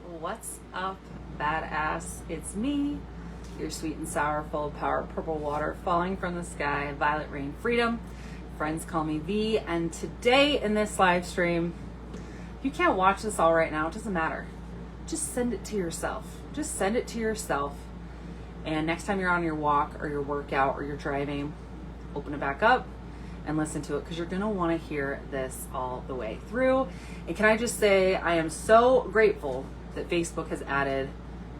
What's up, badass? It's me, your sweet and sour, full of power, purple water falling from the sky, violet rain freedom. Friends call me V, and today in this live stream, you can't watch this all right now, it doesn't matter. Just send it to yourself. Just send it to yourself. And next time you're on your walk or your workout or you're driving, open it back up and listen to it, because you're going to want to hear this all the way through. And can I just say, I am so grateful that Facebook has added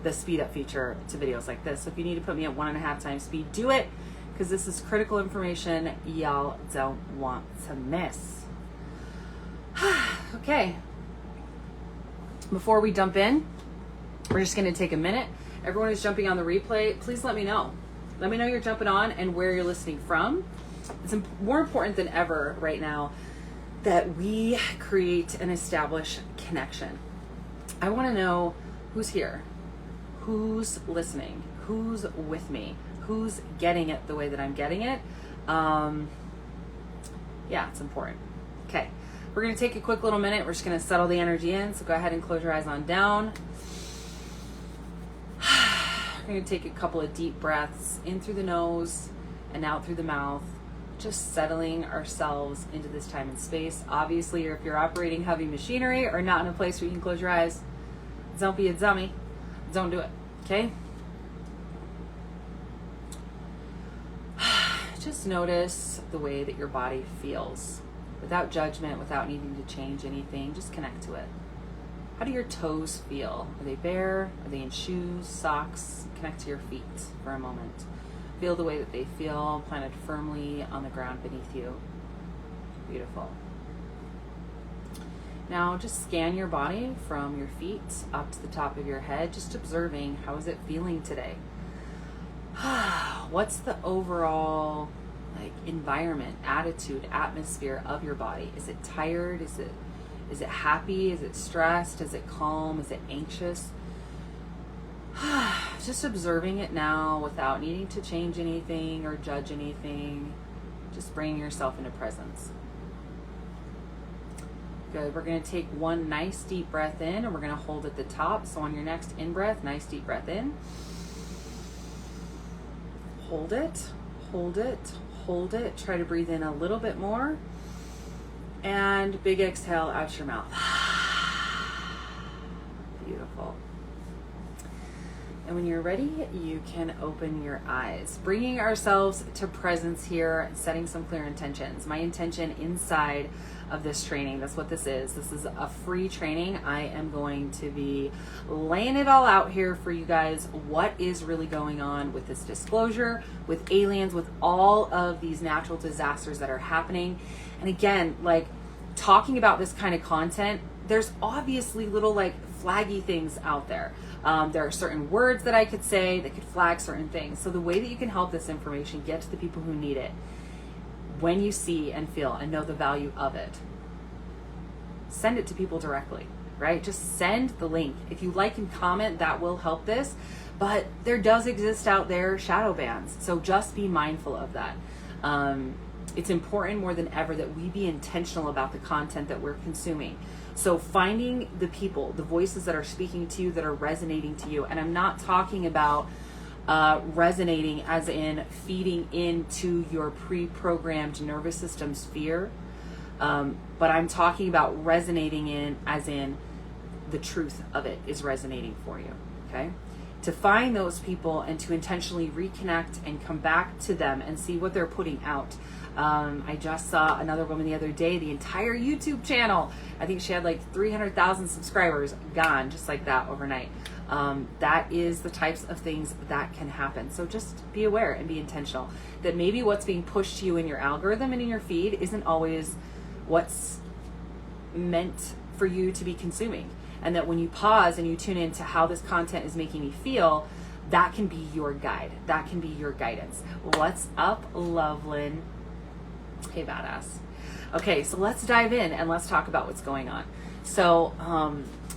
the speed up feature to videos like this. So if you need to put me at 1.5 times speed, do it, because this is critical information y'all don't want to miss. Okay. Before we jump in, we're just going to take a minute. Everyone who's jumping on the replay, please let me know. Let me know you're jumping on and where you're listening from. It's more important than ever right now that we create and establish connection. I want to know who's here, who's listening, who's with me, who's getting it the way that I'm getting it. Yeah, it's important. Okay, we're going to take a quick little minute. We're just going to settle the energy in. So go ahead and close your eyes on down. We're going to take a couple of deep breaths in through the nose and out through the mouth. Just settling ourselves into this time and space. Obviously, if you're operating heavy machinery or not in a place where you can close your eyes, don't be a dummy. Don't do it, okay? Just notice the way that your body feels. Without judgment, without needing to change anything, just connect to it. How do your toes feel? Are they bare? Are they in shoes, socks? Connect to your feet for a moment. Feel the way that they feel, planted firmly on the ground beneath you. Beautiful. Now just scan your body from your feet up to the top of your head, just observing how is it feeling today. What's the overall environment, attitude, atmosphere of your body? Is it tired? Is it happy? Is it stressed? Is it calm? Is it anxious? Just observing it now without needing to change anything or judge anything. Just bringing yourself into presence. Good. We're going to take one nice deep breath in, and we're going to hold at the top. So on your next in-breath, nice deep breath in. Hold it, hold it, hold it. Try to breathe in a little bit more. And big exhale out your mouth. Beautiful. And when you're ready, you can open your eyes. Bringing ourselves to presence here, setting some clear intentions. My intention inside of this training, that's what this is. This is a free training. I am going to be laying it all out here for you guys. What is really going on with this disclosure, with aliens, with all of these natural disasters that are happening. And again, talking about this kind of content, there's obviously little flaggy things out there. There are certain words that I could say that could flag certain things. So the way that you can help this information get to the people who need it, when you see and feel and know the value of it, send it to people directly, right? Just send the link. If you like and comment, that will help this. But there does exist out there shadow bans. So just be mindful of that. It's important more than ever that we be intentional about the content that we're consuming. So finding the people, the voices that are speaking to you, that are resonating to you. And I'm not talking about resonating as in feeding into your pre-programmed nervous system sphere. But I'm talking about resonating in as in the truth of it is resonating for you, okay? To find those people and to intentionally reconnect and come back to them and see what they're putting out. I just saw another woman the other day, the entire YouTube channel, I think she had 300,000 subscribers, gone just like that overnight. That is the types of things that can happen. So just be aware and be intentional that maybe what's being pushed to you in your algorithm and in your feed isn't always what's meant for you to be consuming. And that when you pause and you tune into how this content is making me feel, that can be your guide. That can be your guidance. What's up, Loveland? Hey, badass. Okay, so let's dive in and let's talk about what's going on. So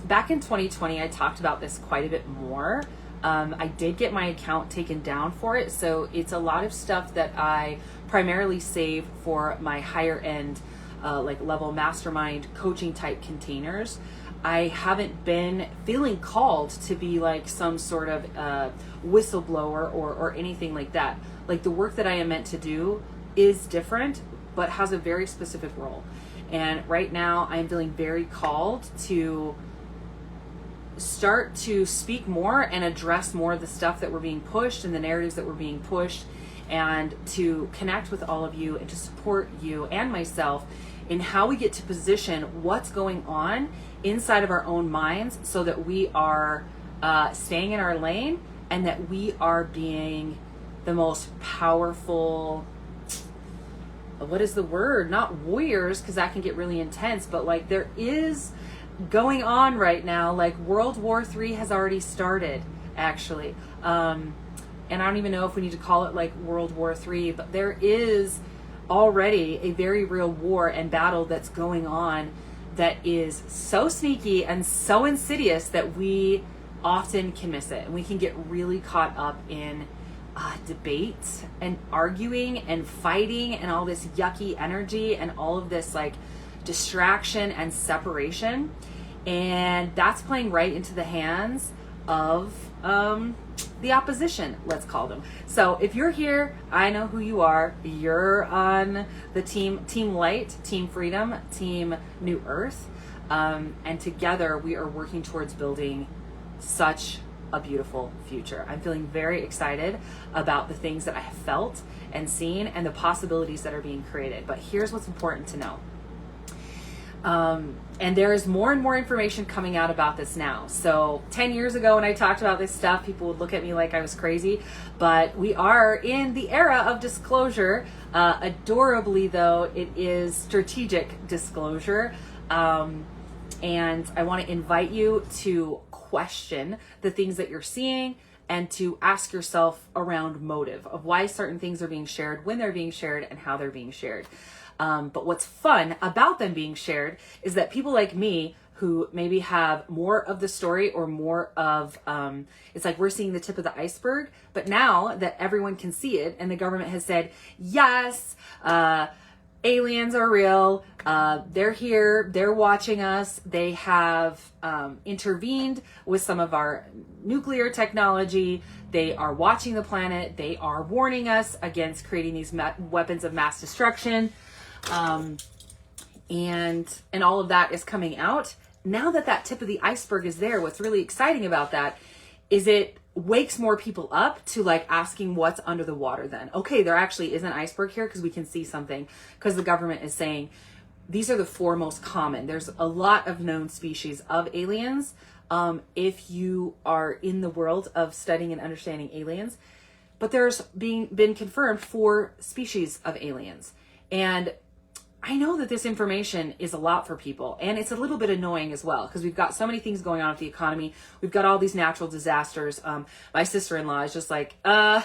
back in 2020, I talked about this quite a bit more. I did get my account taken down for it. So it's a lot of stuff that I primarily save for my higher end level mastermind coaching type containers. I haven't been feeling called to be like some sort of whistleblower or anything like that. Like the work that I am meant to do is different, but has a very specific role. And right now I'm feeling very called to start to speak more and address more of the stuff that we're being pushed and the narratives that were being pushed, and to connect with all of you and to support you and myself in how we get to position what's going on inside of our own minds, so that we are staying in our lane and that we are being the most powerful, what is the word? Not warriors, because that can get really intense, but like there is going on right now, like World War III has already started, actually. And I don't even know if we need to call it like World War III, but there is already a very real war and battle that's going on that is so sneaky and so insidious that we often can miss it. And we can get really caught up in debate and arguing and fighting and all this yucky energy and all of this like distraction and separation. And that's playing right into the hands of the opposition, let's call them. So if you're here, I know who you are. You're on the team Light, Team Freedom, Team New Earth. And together we are working towards building such a beautiful future. I'm feeling very excited about the things that I have felt and seen and the possibilities that are being created. But here's what's important to know. And there is more and more information coming out about this now. So 10 years ago when I talked about this stuff, people would look at me like I was crazy, but we are in the era of disclosure. Adorably though, it is strategic disclosure. And I want to invite you to question the things that you're seeing and to ask yourself around motive of why certain things are being shared, when they're being shared, and how they're being shared. But what's fun about them being shared is that people like me who maybe have more of the story or more of, it's like we're seeing the tip of the iceberg, but now that everyone can see it and the government has said, yes, aliens are real, they're here, they're watching us, they have intervened with some of our nuclear technology, they are watching the planet, they are warning us against creating these weapons of mass destruction. And all of that is coming out. Now that that tip of the iceberg is there, what's really exciting about that is it wakes more people up to like asking what's under the water then. Okay, there actually is an iceberg here because we can see something, because the government is saying these are the 4 most common. There's a lot of known species of aliens. If you are in the world of studying and understanding aliens, but there's been confirmed 4 species of aliens. And I know that this information is a lot for people, and it's a little bit annoying as well, because we've got so many things going on with the economy. We've got all these natural disasters. My sister-in-law is just like, I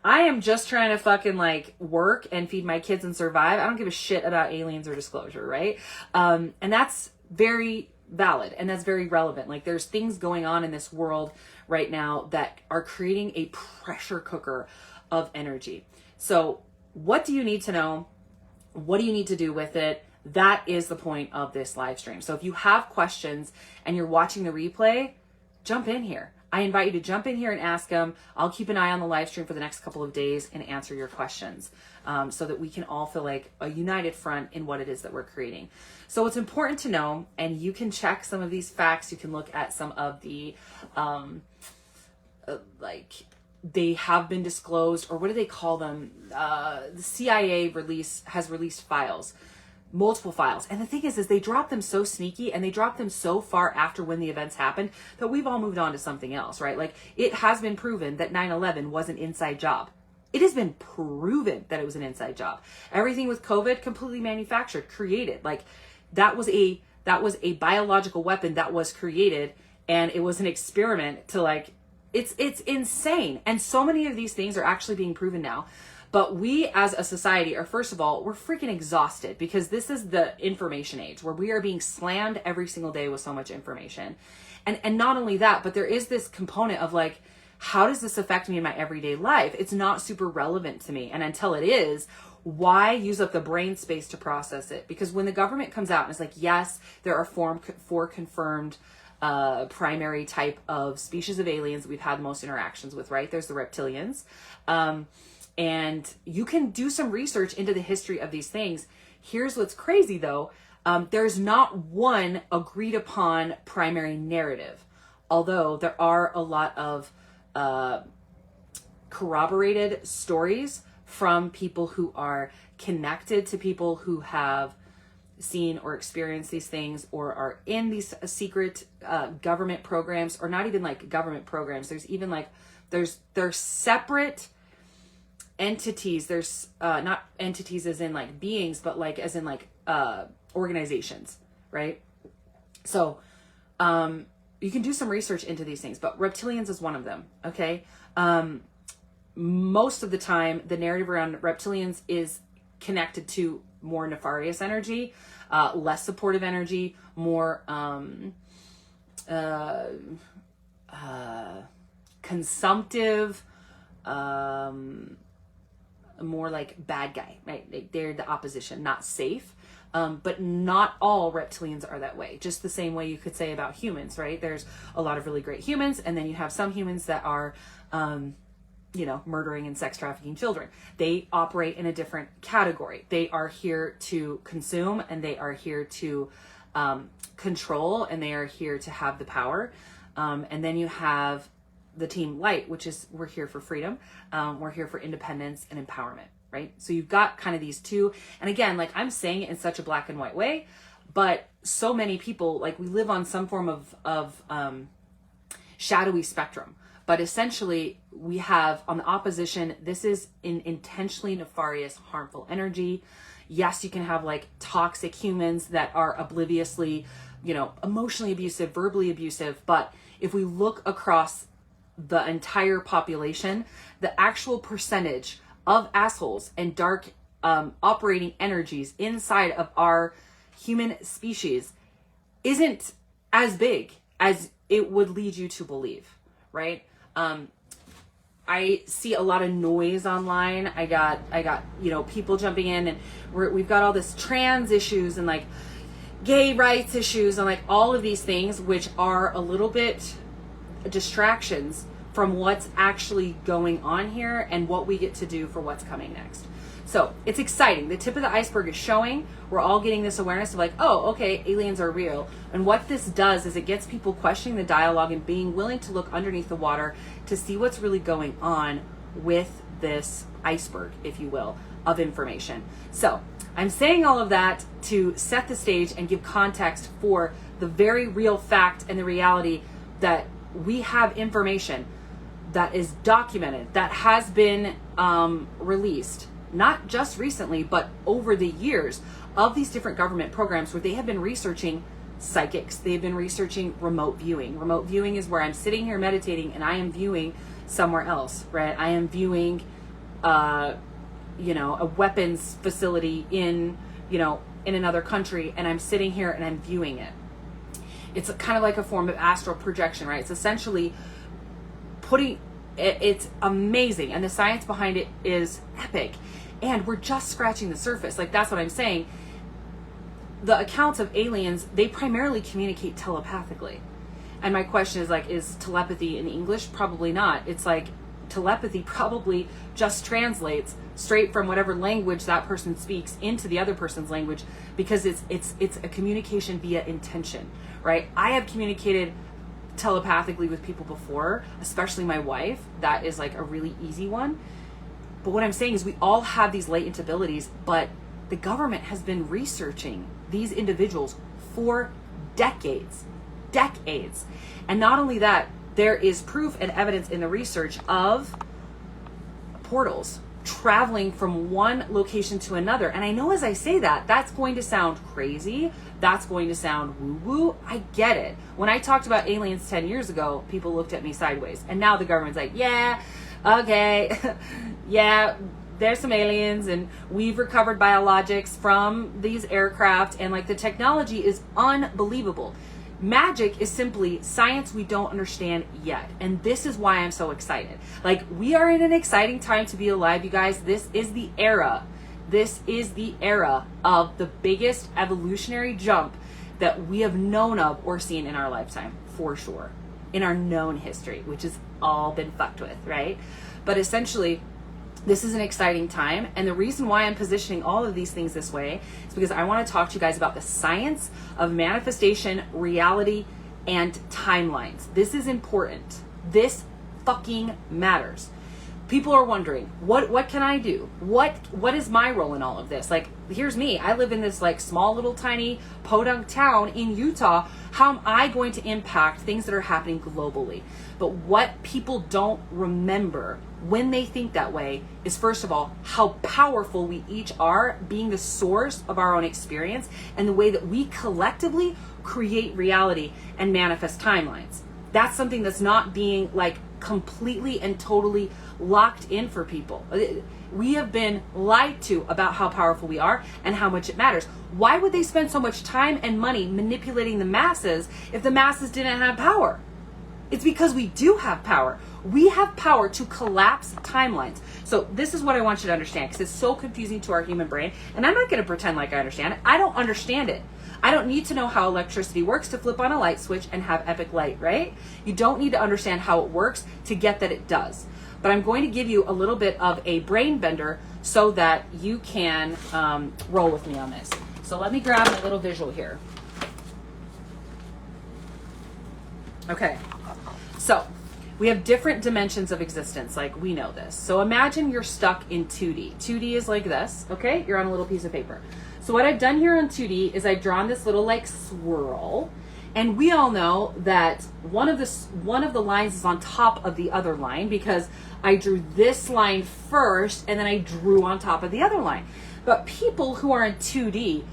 am just trying to fucking like work and feed my kids and survive. I don't give a shit about aliens or disclosure, right? And that's very valid, and that's very relevant. Like there's things going on in this world right now that are creating a pressure cooker of energy. So what do you need to know? What do you need to do with it? That is the point of this live stream. So if you have questions and you're watching the replay, jump in here. I invite you to jump in here and ask them. I'll keep an eye on the live stream for the next couple of days and answer your questions, so that we can all feel like a united front in what it is that we're creating. So it's important to know, and you can check some of these facts. You can look at some of the, they have been disclosed, or what do they call them? The CIA has released files, multiple files. And the thing is they drop them so sneaky and they drop them so far after when the events happened that we've all moved on to something else, right? Like it has been proven that 9/11 was an inside job. It has been proven that it was an inside job. Everything with COVID, completely manufactured, created. Like that was a biological weapon that was created, and it was an experiment to like, it's insane. And so many of these things are actually being proven now. But we as a society are, first of all, we're freaking exhausted, because this is the information age where we are being slammed every single day with so much information. And not only that, but there is this component of like, how does this affect me in my everyday life? It's not super relevant to me. And until it is, why use up the brain space to process it? Because when the government comes out and is like, yes, there are four confirmed primary type of species of aliens that we've had the most interactions with, right? There's the reptilians. And you can do some research into the history of these things. Here's what's crazy though. There's not one agreed upon primary narrative, although there are a lot of corroborated stories from people who are connected to people who have seen or experienced these things or are in these secret government programs, or not even like government programs. There's even like, there's separate entities. There's not entities as in like beings, but like as in like organizations, right? So you can do some research into these things, but reptilians is one of them, okay? Most of the time, the narrative around reptilians is connected to more nefarious energy, less supportive energy, more consumptive, more like bad guy, right? They're the opposition, not safe. But not all reptilians are that way. Just the same way you could say about humans, right? There's a lot of really great humans, and then you have some humans that are, murdering and sex trafficking children. They operate in a different category. They are here to consume, and they are here to control, and they are here to have the power. And then you have the team light, which is we're here for freedom. We're here for independence and empowerment. Right? So you've got kind of these two. And again, like I'm saying it in such a black and white way, but so many people, like we live on some form of shadowy spectrum. But essentially we have on the opposition, this is an intentionally nefarious, harmful energy. Yes, you can have like toxic humans that are obliviously, emotionally abusive, verbally abusive. But if we look across the entire population, the actual percentage of assholes and dark operating energies inside of our human species isn't as big as it would lead you to believe, right? I see a lot of noise online. I got people jumping in, and we've got all this trans issues and like gay rights issues and like all of these things, which are a little bit distractions from what's actually going on here and what we get to do for what's coming next. So it's exciting. The tip of the iceberg is showing. We're all getting this awareness of like, oh, okay, aliens are real. And what this does is it gets people questioning the dialogue and being willing to look underneath the water to see what's really going on with this iceberg, if you will, of information. So I'm saying all of that to set the stage and give context for the very real fact and the reality that we have information that is documented, that has been released, not just recently, but over the years of these different government programs where they have been researching psychics. They've been researching remote viewing. Remote viewing is where I'm sitting here meditating and I am viewing somewhere else, right? I am viewing, a weapons facility in another country, and I'm sitting here and I'm viewing it. It's kind of like a form of astral projection, right? It's essentially it's amazing, and the science behind it is epic, and we're just scratching the surface. Like, that's what I'm saying. The accounts of aliens, they primarily communicate telepathically, and my question is like, is telepathy in English? Probably not. It's like telepathy probably just translates straight from whatever language that person speaks into the other person's language, because it's a communication via intention, right? I have communicated telepathically with people before, especially my wife. That is like a really easy one. But what I'm saying is we all have these latent abilities, but the government has been researching these individuals for decades. And not only that, there is proof and evidence in the research of portals traveling from one location to another. And I know as I say that, that's going to sound crazy. That's going to sound woo-woo. I get it. When I talked about aliens 10 years ago, people looked at me sideways. And now the government's like, yeah, okay, yeah, there's some aliens, and we've recovered biologics from these aircraft, and like the technology is unbelievable. Magic is simply science we don't understand yet. And this is why I'm so excited. Like, we are in an exciting time to be alive, you guys. This is the era of the biggest evolutionary jump that we have known of or seen in our lifetime, for sure, in our known history, which has all been fucked with, right? But essentially, this is an exciting time. And the reason why I'm positioning all of these things this way is because I want to talk to you guys about the science of manifestation, reality, and timelines. This is important. This fucking matters. People are wondering, what can I do? What is my role in all of this? Like, here's me. I live in this like small little tiny podunk town in Utah. How am I going to impact things that are happening globally? But what people don't remember when they think that way is, first of all, how powerful we each are, being the source of our own experience, and the way that we collectively create reality and manifest timelines. That's something that's not being like completely and totally locked in for people. We have been lied to about how powerful we are and how much it matters. Why would they spend so much time and money manipulating the masses if the masses didn't have power? It's because we do have power. We have power to collapse timelines. So this is what I want you to understand, because it's so confusing to our human brain. And I'm not going to pretend like I understand it. I don't understand it. I don't need to know how electricity works to flip on a light switch and have epic light, right? You don't need to understand how it works to get that it does. But I'm going to give you a little bit of a brain bender so that you can roll with me on this. So let me grab my little visual here. Okay. So we have different dimensions of existence, like we know this. So imagine you're stuck in 2D. 2D is like this, okay? You're on a little piece of paper. So what I've done here on 2D is I've drawn this little like swirl, and we all know that one of the lines is on top of the other line because I drew this line first and then I drew on top of the other line. But people who are in 2D,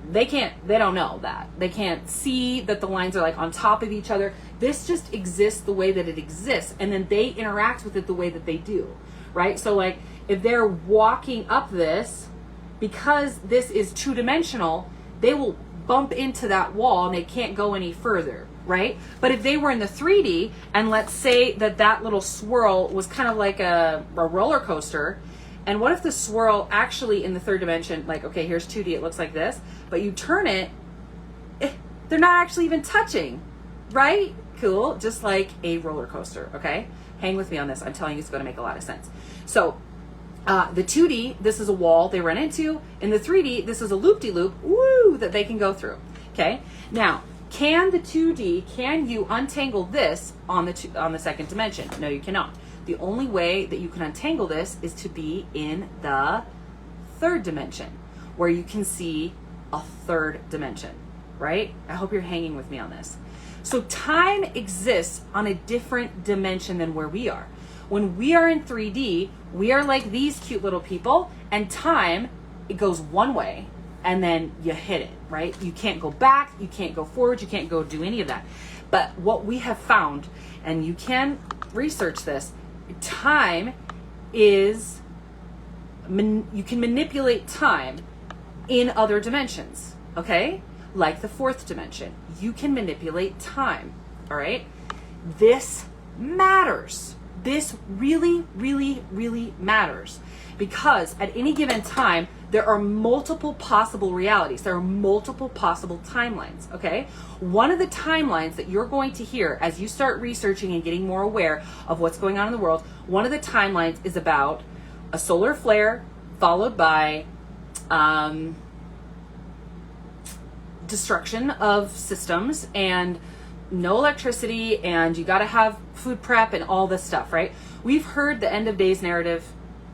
they don't know that. They can't see that the lines are like on top of each other. This just exists the way that it exists, and then they interact with it the way that they do, right? So like if they're walking up this, because this is two-dimensional, they will bump into that wall and they can't go any further, right? But if they were in the 3D, and let's say that little swirl was kind of like a roller coaster, and what if the swirl actually in the third dimension, like, okay, here's 2D, it looks like this, but you turn it, they're not actually even touching, right? Cool, just like a roller coaster, okay? Hang with me on this. I'm telling you, it's going to make a lot of sense. So the 2D, this is a wall they run into. In the 3D, this is a loop-de-loop, woo, that they can go through, okay? Now, can you untangle this on the second dimension? No, you cannot. The only way that you can untangle this is to be in the third dimension, where you can see a third dimension, right? I hope you're hanging with me on this. So time exists on a different dimension than where we are. When we are in 3D, we are like these cute little people, and time, it goes one way, and then you hit it, right? You can't go back, you can't go forward, you can't go do any of that. But what we have found, and you can research this, time is, you can manipulate time in other dimensions, okay? Like the fourth dimension. You can manipulate time, all right? This matters. This really, really, really matters, because at any given time, there are multiple possible realities. There are multiple possible timelines, okay? One of the timelines that you're going to hear as you start researching and getting more aware of what's going on in the world, one of the timelines is about a solar flare followed by destruction of systems and no electricity, and you got to have food prep and all this stuff, right? We've heard the end of days narrative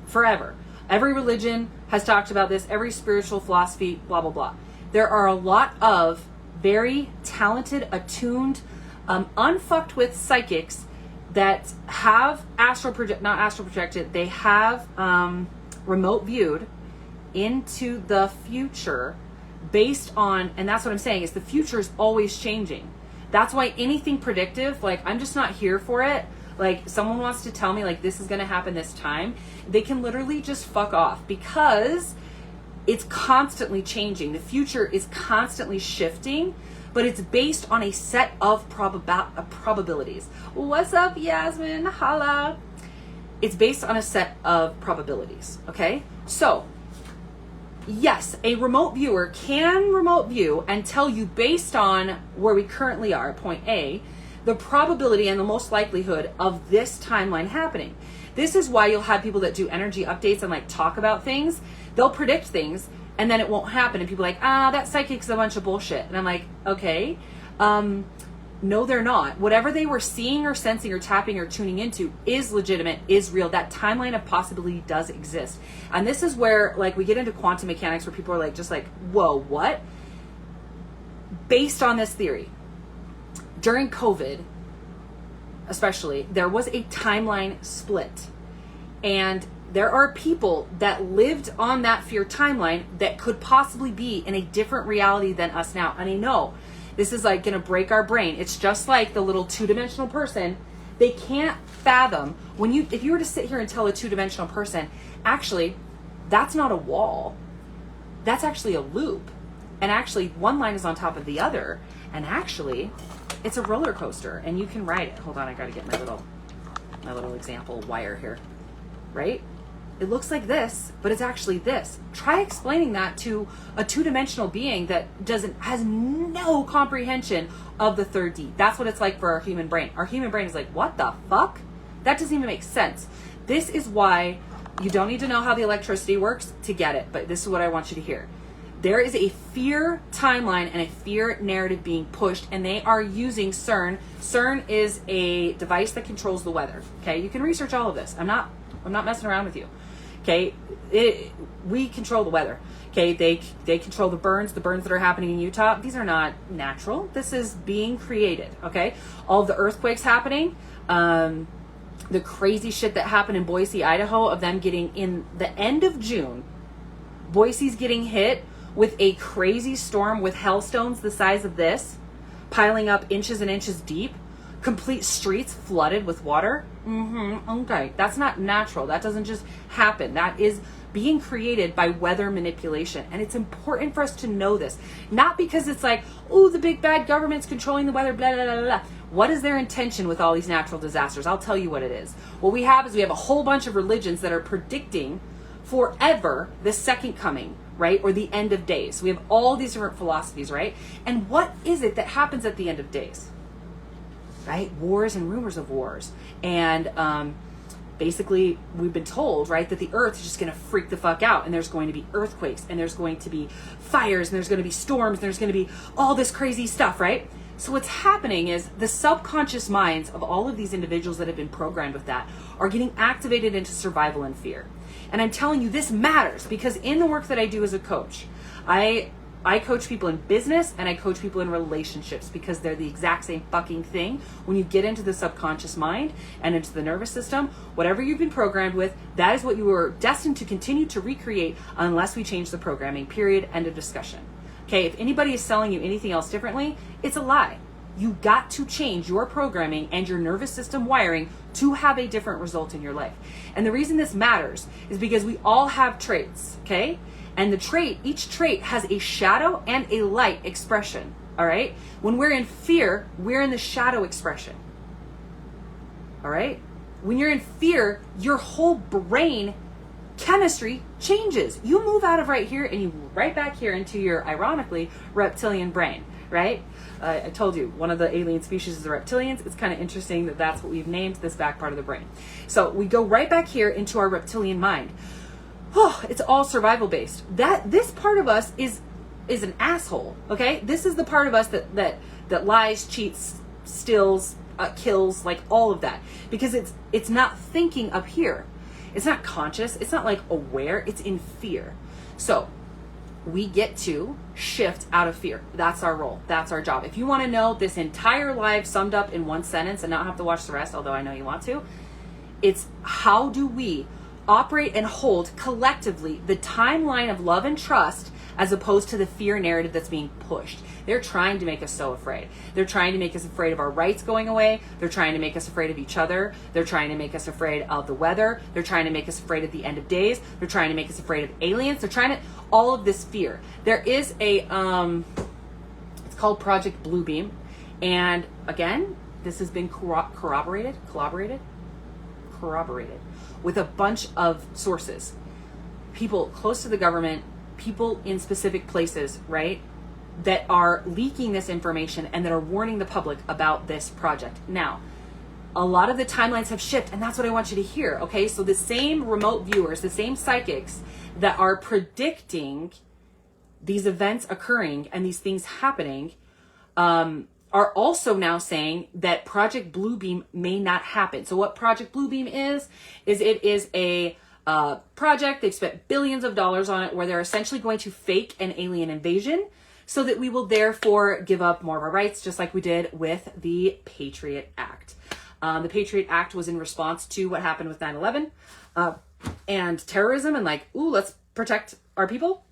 forever. Every religion has talked about this, every spiritual philosophy, blah, blah, blah. There are a lot of very talented, attuned, unfucked with psychics that have they have remote viewed into the future based on, and that's what I'm saying, is the future is always changing. That's why anything predictive, like, I'm just not here for it. Like, someone wants to tell me, like, this is going to happen this time, they can literally just fuck off, because it's constantly changing. The future is constantly shifting but it's based on a set of probabilities. What's up, Yasmin? Holla. It's based on a set of probabilities, okay? So, yes, a remote viewer can remote view and tell you based on where we currently are, point A, the probability and the most likelihood of this timeline happening. This is why you'll have people that do energy updates and like talk about things. They'll predict things and then it won't happen. And people are like, that psychic's a bunch of bullshit. And I'm like, okay, no, they're not. Whatever they were seeing or sensing or tapping or tuning into is legitimate, is real. That timeline of possibility does exist. And this is where like we get into quantum mechanics where people are like, just like, whoa, what? Based on this theory, during COVID, especially, there was a timeline split. And there are people that lived on that fear timeline that could possibly be in a different reality than us now. And I know this is like going to break our brain. It's just like the little two-dimensional person. They can't fathom if you were to sit here and tell a two-dimensional person, actually, that's not a wall. That's actually a loop. And actually, one line is on top of the other. And actually, it's a roller coaster and you can ride it. Hold on, I got to get my little example wire here, right? It looks like this, but it's actually this. Try explaining that to a two-dimensional being that has no comprehension of the third D. That's what it's like for our human brain. Our human brain is like, what the fuck? That doesn't even make sense. This is why you don't need to know how the electricity works to get it, but this is what I want you to hear. There is a fear timeline and a fear narrative being pushed, and they are using CERN. CERN is a device that controls the weather. Okay, you can research all of this. I'm not messing around with you. Okay, we control the weather. Okay, they control the burns that are happening in Utah. These are not natural. This is being created. Okay, all of the earthquakes happening, the crazy shit that happened in Boise, Idaho, of them getting in the end of June. Boise's getting hit with a crazy storm with hailstones the size of this, piling up inches and inches deep, complete streets flooded with water. Okay, that's not natural. That doesn't just happen. That is being created by weather manipulation. And it's important for us to know this. Not because it's like, oh, the big bad government's controlling the weather, blah, blah, blah, blah. What is their intention with all these natural disasters? I'll tell you what it is. What we have is we have a whole bunch of religions that are predicting forever the second coming, right? Or the end of days. We have all these different philosophies, right? And what is it that happens at the end of days? Right? Wars and rumors of wars. And basically, we've been told, right, that the earth is just going to freak the fuck out. And there's going to be earthquakes. And there's going to be fires. And there's going to be storms. And there's going to be all this crazy stuff, right? So what's happening is the subconscious minds of all of these individuals that have been programmed with that are getting activated into survival and fear. And I'm telling you, this matters because in the work that I do as a coach, I coach people in business and I coach people in relationships because they're the exact same fucking thing. When you get into the subconscious mind and into the nervous system, whatever you've been programmed with, that is what you were destined to continue to recreate unless we change the programming, period, end of discussion. Okay, if anybody is selling you anything else differently, it's a lie. You got to change your programming and your nervous system wiring to have a different result in your life. And the reason this matters is because we all have traits, okay? And each trait has a shadow and a light expression, all right? When we're in fear, we're in the shadow expression, all right? When you're in fear, your whole brain chemistry changes. You move out of right here and you move right back here into your, ironically, reptilian brain, right? I told you, one of the alien species is the reptilians. It's kind of interesting that that's what we've named this back part of the brain. So we go right back here into our reptilian mind. Oh, it's all survival based. This part of us is an asshole, okay? This is the part of us that lies, cheats, steals, kills, like all of that. Because it's not thinking up here. It's not conscious. It's not like aware. It's in fear. So we get to shift out of fear. That's our role. That's our job. If you want to know this entire life summed up in one sentence and not have to watch the rest, although I know you want to, it's how do we operate and hold collectively the timeline of love and trust as opposed to the fear narrative that's being pushed. They're trying to make us so afraid. They're trying to make us afraid of our rights going away. They're trying to make us afraid of each other. They're trying to make us afraid of the weather. They're trying to make us afraid of the end of days. They're trying to make us afraid of aliens. They're trying to, all of this fear. There is it's called Project Bluebeam. And again, this has been corroborated with a bunch of sources. People close to the government, people in specific places, right, that are leaking this information and that are warning the public about this project. Now, a lot of the timelines have shifted, and that's what I want you to hear, okay? So the same remote viewers, the same psychics that are predicting these events occurring and these things happening are also now saying that Project Bluebeam may not happen. So what Project Bluebeam is it is a project, they've spent billions of dollars on it, where they're essentially going to fake an alien invasion so that we will therefore give up more of our rights, just like we did with the Patriot Act. The Patriot Act was in response to what happened with 9/11 and terrorism, and like, ooh, let's protect our people.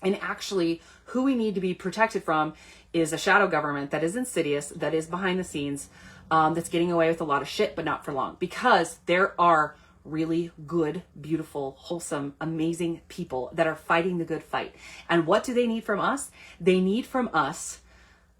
And actually, who we need to be protected from is a shadow government that is insidious, that is behind the scenes, that's getting away with a lot of shit, but not for long. Because there are really good, beautiful, wholesome, amazing people that are fighting the good fight. And what do they need from us? They need from us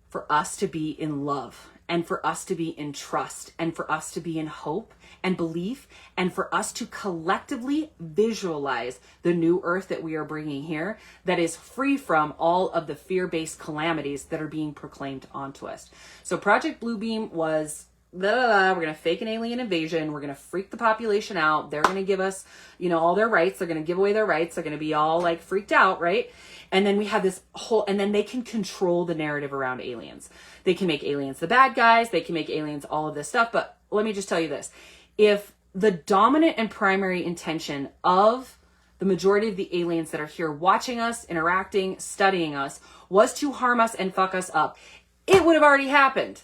for us to be in love, and for us to be in trust, and for us to be in hope and belief, and for us to collectively visualize the new earth that we are bringing here, that is free from all of the fear-based calamities that are being proclaimed onto us. So Project Bluebeam was, we're going to fake an alien invasion. We're going to freak the population out. They're going to give us, all their rights. They're going to give away their rights. They're going to be all like freaked out, right? And then we have this whole, and then they can control the narrative around aliens. They can make aliens the bad guys. They can make aliens all of this stuff. But let me just tell you this. If the dominant and primary intention of the majority of the aliens that are here watching us, interacting, studying us, was to harm us and fuck us up, it would have already happened.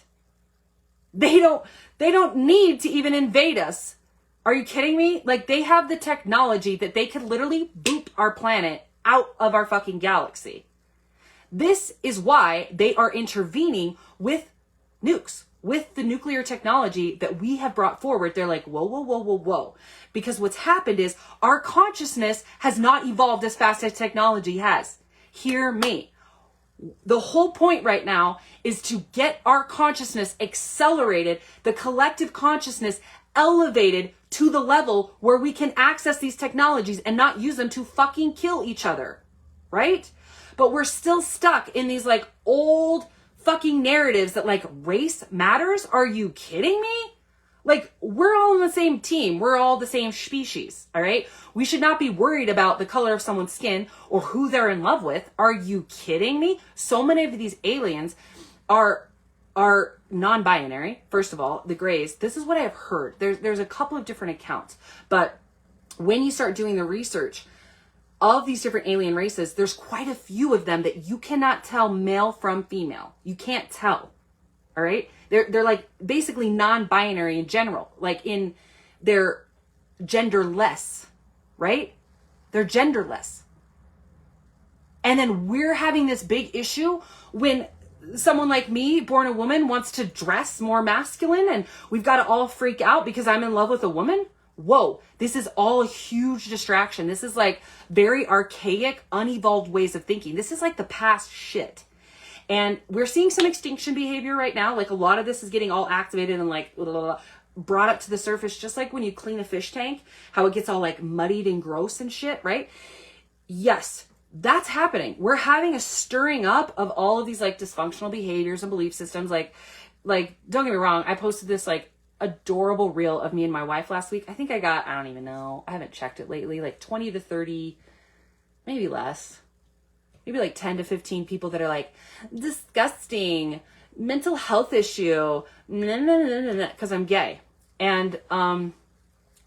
They don't need to even invade us. Are you kidding me? Like, they have the technology that they could literally boop our planet out of our fucking galaxy. This is why they are intervening with nukes, with the nuclear technology that we have brought forward. They're like, whoa. Because what's happened is our consciousness has not evolved as fast as technology has. Hear me. The whole point right now is to get our consciousness accelerated, the collective consciousness elevated to the level where we can access these technologies and not use them to fucking kill each other, right? But we're still stuck in these like old fucking narratives that like race matters. Are you kidding me? Like, we're all on the same team. We're all the same species, all right? We should not be worried about the color of someone's skin or who they're in love with. Are you kidding me? So many of these aliens are non-binary. First of all, the grays. This is what I've heard. There's a couple of different accounts, but when you start doing the research of these different alien races, there's quite a few of them that you cannot tell male from female. You can't tell. All right. They're like basically non-binary in general, like they're genderless, right? They're genderless. And then we're having this big issue when someone like me, born a woman, wants to dress more masculine, and we've got to all freak out because I'm in love with a woman. Whoa, this is all a huge distraction. This is like very archaic, unevolved ways of thinking. This is like the past shit. And we're seeing some extinction behavior right now. Like, a lot of this is getting all activated and like brought up to the surface, just like when you clean a fish tank, how it gets all like muddied and gross and shit, right? Yes, that's happening. We're having a stirring up of all of these like dysfunctional behaviors and belief systems. Like don't get me wrong, I posted this like adorable reel of me and my wife last week. I think I got, I don't even know, I haven't checked it lately, like 20 to 30, maybe less. Maybe like 10 to 15 people that are like, disgusting, mental health issue, because I'm gay. And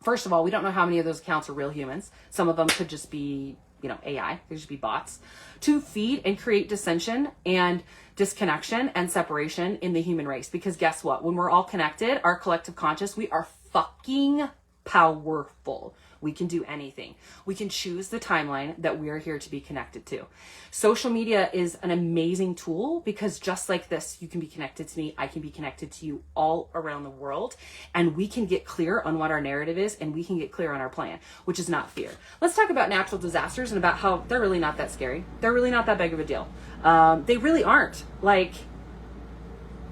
first of all, we don't know how many of those accounts are real humans. Some of them could just be, AI. They should be bots to feed and create dissension and disconnection and separation in the human race. Because guess what? When we're all connected, our collective conscious, we are fucking powerful. We can do anything. We can choose the timeline that we are here to be connected to. Social media is an amazing tool because just like this, you can be connected to me. I can be connected to you all around the world. And we can get clear on what our narrative is, and we can get clear on our plan, which is not fear. Let's talk about natural disasters and about how they're really not that scary. They're really not that big of a deal. They really aren't. Like,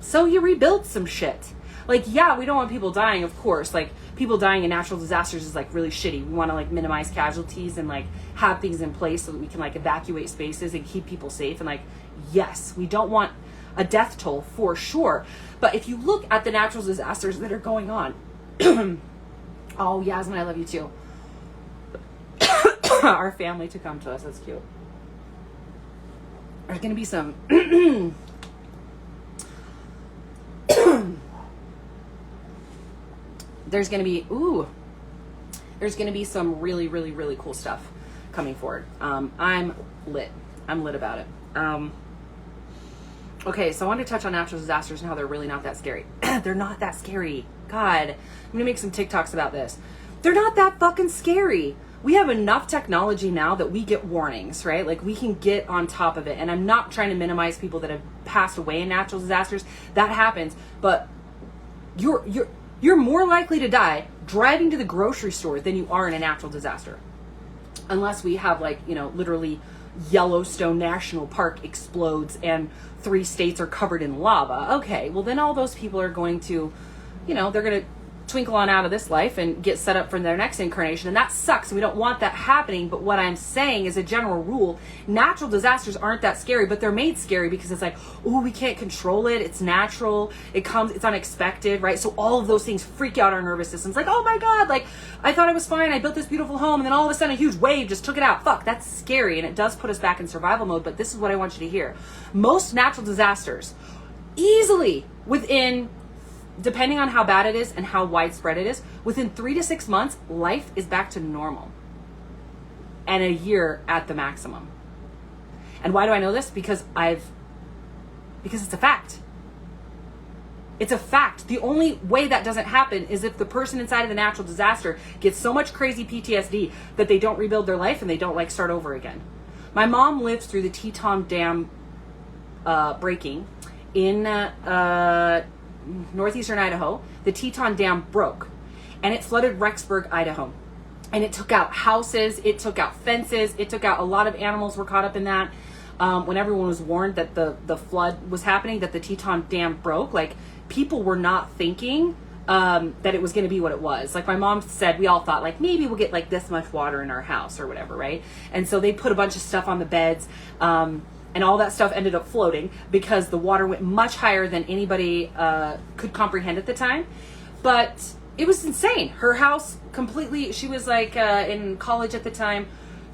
So you rebuild some shit. Like, yeah, we don't want people dying, of course. Like, people dying in natural disasters is like really shitty. We want to like minimize casualties and like have things in place so that we can like evacuate spaces and keep people safe. And like, yes, we don't want a death toll for sure. But if you look at the natural disasters that are going on, oh, Yasmin, I love you too. Our family to come to us. That's cute. There's going to be some there's going to be some really, really, really cool stuff coming forward. I'm lit about it. Okay, so I want to touch on natural disasters and how they're really not that scary. They're not that scary. God, I'm going to make some TikToks about this. They're not that fucking scary. We have enough technology now that we get warnings, right? Like, we can get on top of it. And I'm not trying to minimize people that have passed away in natural disasters. That happens. But you're more likely to die driving to the grocery store than you are in a natural disaster. Unless we have, like, you know, literally Yellowstone National Park explodes and 3 states are covered in lava. Okay, well then all those people are going to, you know, they're going to twinkle on out of this life and get set up for their next incarnation, and that sucks. We don't want that happening. But what I'm saying is, a general rule, natural disasters aren't that scary, but they're made scary because it's like, oh, we can't control it, it's natural, it's unexpected, right? So all of those things freak out our nervous systems. Like, oh my god, like, I thought I was fine, I built this beautiful home, and then all of a sudden a huge wave just took it out. Fuck, that's scary, and it does put us back in survival mode. But this is what I want you to hear. Most natural disasters, easily within, depending on how bad it is and how widespread it is, within 3 to 6 months, life is back to normal. And a year at the maximum. And why do I know this? Because it's a fact. It's a fact. The only way that doesn't happen is if the person inside of the natural disaster gets so much crazy PTSD that they don't rebuild their life and they don't like start over again. My mom lived through the Teton Dam breaking in northeastern Idaho. The Teton Dam broke and it flooded Rexburg, Idaho. And it took out houses, it took out fences, it took out a lot of animals were caught up in that. When everyone was warned that the flood was happening, that the Teton Dam broke, like, people were not thinking that it was going to be what it was. Like, my mom said, we all thought, like, maybe we'll get like this much water in our house or whatever, right? And so they put a bunch of stuff on the beds, and all that stuff ended up floating because the water went much higher than anybody could comprehend at the time. But it was insane. Her house completely, she was like in college at the time.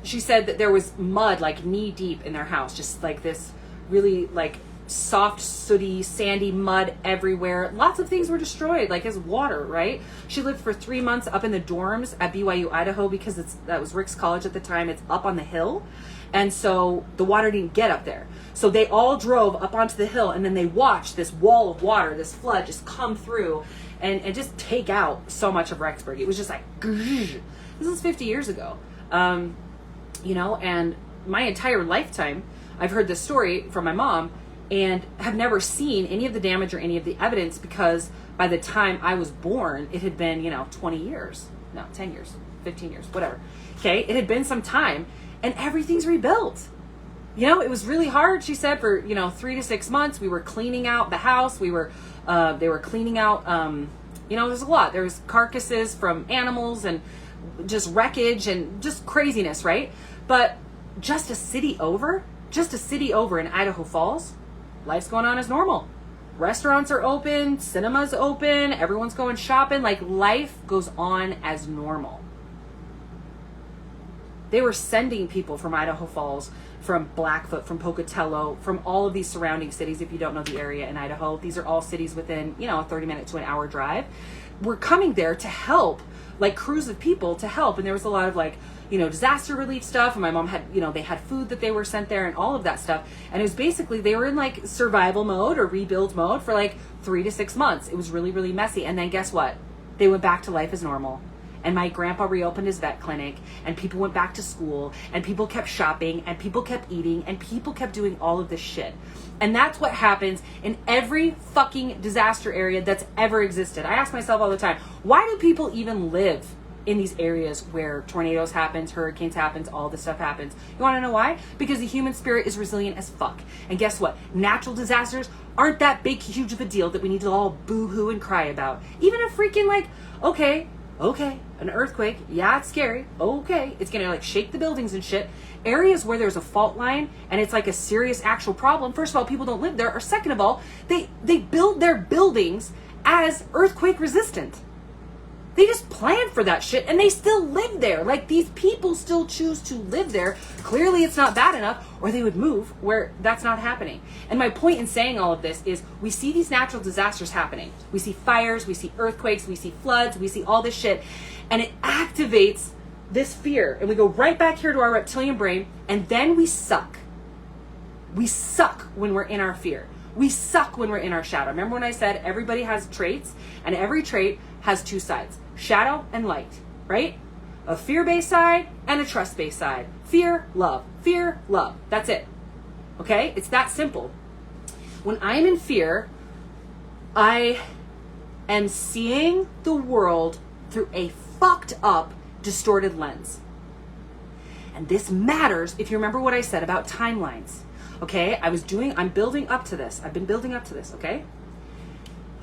She said that there was mud like knee deep in their house, just like this really like soft, sooty, sandy mud everywhere. Lots of things were destroyed, like as water, right? She lived for 3 months up in the dorms at BYU, Idaho, because that was Rick's college at the time. It's up on the hill. And so the water didn't get up there. So they all drove up onto the hill, and then they watched this wall of water, this flood just come through and just take out so much of Rexburg. It was just like, this is 50 years ago. You know, and my entire lifetime, I've heard this story from my mom and have never seen any of the damage or any of the evidence, because by the time I was born, it had been, 20 years, no, 10 years, 15 years, whatever. Okay. It had been some time and everything's rebuilt. It was really hard, she said, for, 3 to 6 months. We were cleaning out the house. They were cleaning out, there's a lot. There was carcasses from animals and just wreckage and just craziness, right? But just a city over in Idaho Falls, life's going on as normal. Restaurants are open, cinema's open, everyone's going shopping, like life goes on as normal. They were sending people from Idaho Falls, from Blackfoot, from Pocatello, from all of these surrounding cities. If you don't know the area in Idaho, these are all cities within, a 30-minute to an hour drive. We're coming there to help, like crews of people to help. And there was a lot of disaster relief stuff. And my mom had, they had food that they were sent there and all of that stuff. And it was basically, they were in like survival mode or rebuild mode for like 3 to 6 months. It was really, really messy. And then guess what? They went back to life as normal. And my grandpa reopened his vet clinic, and people went back to school, and people kept shopping, and people kept eating, and people kept doing all of this shit. And that's what happens in every fucking disaster area that's ever existed. I ask myself all the time, why do people even live in these areas where tornadoes happens, hurricanes happens, all this stuff happens. You want to know why? Because the human spirit is resilient as fuck. And guess what? Natural disasters aren't that big, huge of a deal that we need to all boo-hoo and cry about. Even a freaking like, okay, an earthquake, yeah, it's scary. Okay, it's gonna like shake the buildings and shit. Areas where there's a fault line and it's like a serious actual problem, first of all, people don't live there, or second of all, they build their buildings as earthquake resistant. They just plan for that shit and they still live there. Like, these people still choose to live there. Clearly it's not bad enough, or they would move where that's not happening. And my point in saying all of this is we see these natural disasters happening. We see fires, we see earthquakes, we see floods, we see all this shit. And it activates this fear. And we go right back here to our reptilian brain, and then we suck. We suck when we're in our fear. We suck when we're in our shadow. Remember when I said everybody has traits, and every trait has two sides, shadow and light, right? A fear-based side and a trust-based side. Fear, love. That's it. Okay? It's that simple. When I'm in fear, I am seeing the world through a fucked up, distorted lens. And this matters if you remember what I said about timelines. Okay? I'm building up to this. I've been building up to this, okay?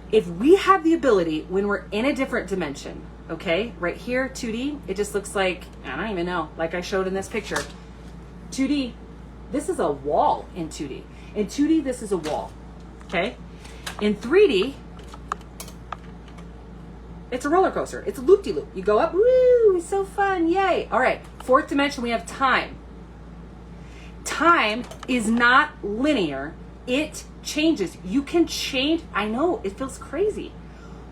If we have the ability when we're in a different dimension, okay, right here, 2D, it just looks like, I don't even know, like I showed in this picture. 2D, this is a wall in 2D. In 2D, this is a wall, okay? In 3D, it's a roller coaster. It's a loop-de-loop. You go up, woo, it's so fun, yay. All right, fourth dimension, we have time. Time is not linear. It changes. You can change. I know it feels crazy.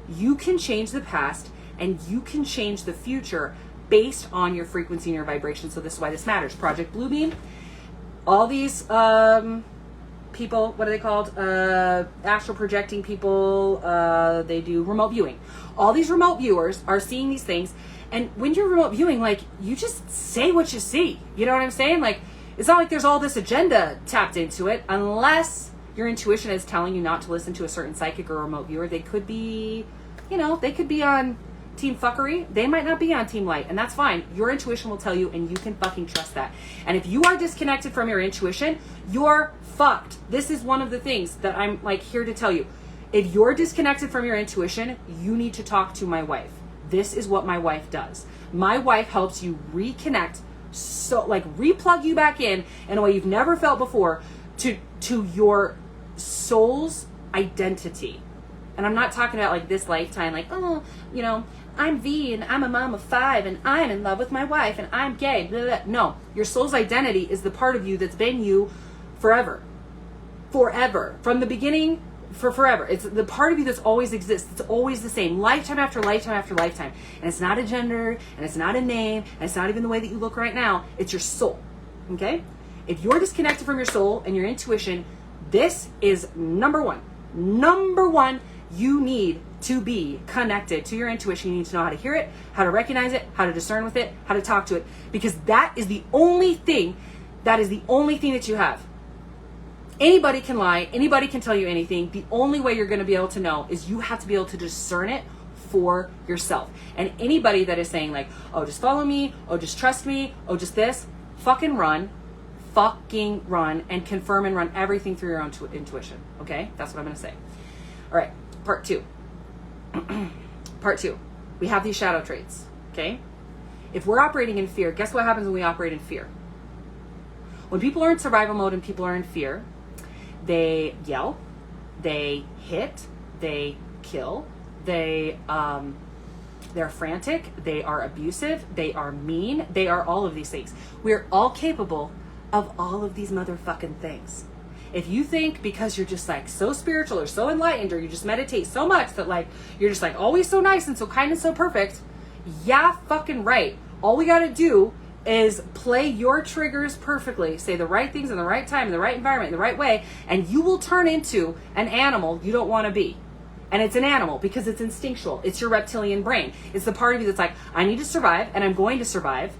You can change the past and you can change the future based on your frequency and your vibration. So this is why this matters. Project Bluebeam, all these people, what are they called? Astral projecting people. They do remote viewing. All these remote viewers are seeing these things. And when you're remote viewing, like, you just say what you see. You know what I'm saying? Like, it's not like there's all this agenda tapped into it, unless your intuition is telling you not to listen to a certain psychic or remote viewer. They could be, they could be on team fuckery. They might not be on team light, and that's fine. Your intuition will tell you, and you can fucking trust that. And if you are disconnected from your intuition, you're fucked. This is one of the things that I'm like here to tell you. If you're disconnected from your intuition, you need to talk to my wife. This is what my wife does. My wife helps you reconnect, so like replug you back in a way you've never felt before to your soul's identity. And I'm not talking about like this lifetime, like, oh, I'm V and I'm a mom of 5 and I'm in love with my wife and I'm gay. Blah, blah. No, your soul's identity is the part of you that's been you forever. From the beginning, for forever. It's the part of you that's always exists. It's always the same, lifetime after lifetime after lifetime. And it's not a gender, and it's not a name, and it's not even the way that you look right now. It's your soul. Okay? If you're disconnected from your soul and your intuition, this is number one. Number one, you need to be connected to your intuition. You need to know how to hear it, how to recognize it, how to discern with it, how to talk to it, because that is the only thing that you have. Anybody can lie. Anybody can tell you anything. The only way you're going to be able to know is you have to be able to discern it for yourself. And anybody that is saying like, oh, just follow me, oh, just trust me, oh, just this, fucking run and confirm and run everything through your own intuition. Okay? That's what I'm going to say. All right. Part 2. Part 2. We have these shadow traits. Okay? If we're operating in fear, guess what happens when we operate in fear? When people are in survival mode and people are in fear, they yell, they hit, they kill, they're frantic, they are abusive, they are mean, they are all of these things. We're all capable of all of these motherfucking things. If you think because you're just like so spiritual or so enlightened or you just meditate so much that like you're just like always so nice and so kind and so perfect, yeah, fucking right. All we gotta do is play your triggers perfectly, say the right things in the right time, in the right environment, in the right way, and you will turn into an animal you don't want to be. And it's an animal because it's instinctual. It's your reptilian brain. It's the part of you that's like, I need to survive and I'm going to survive.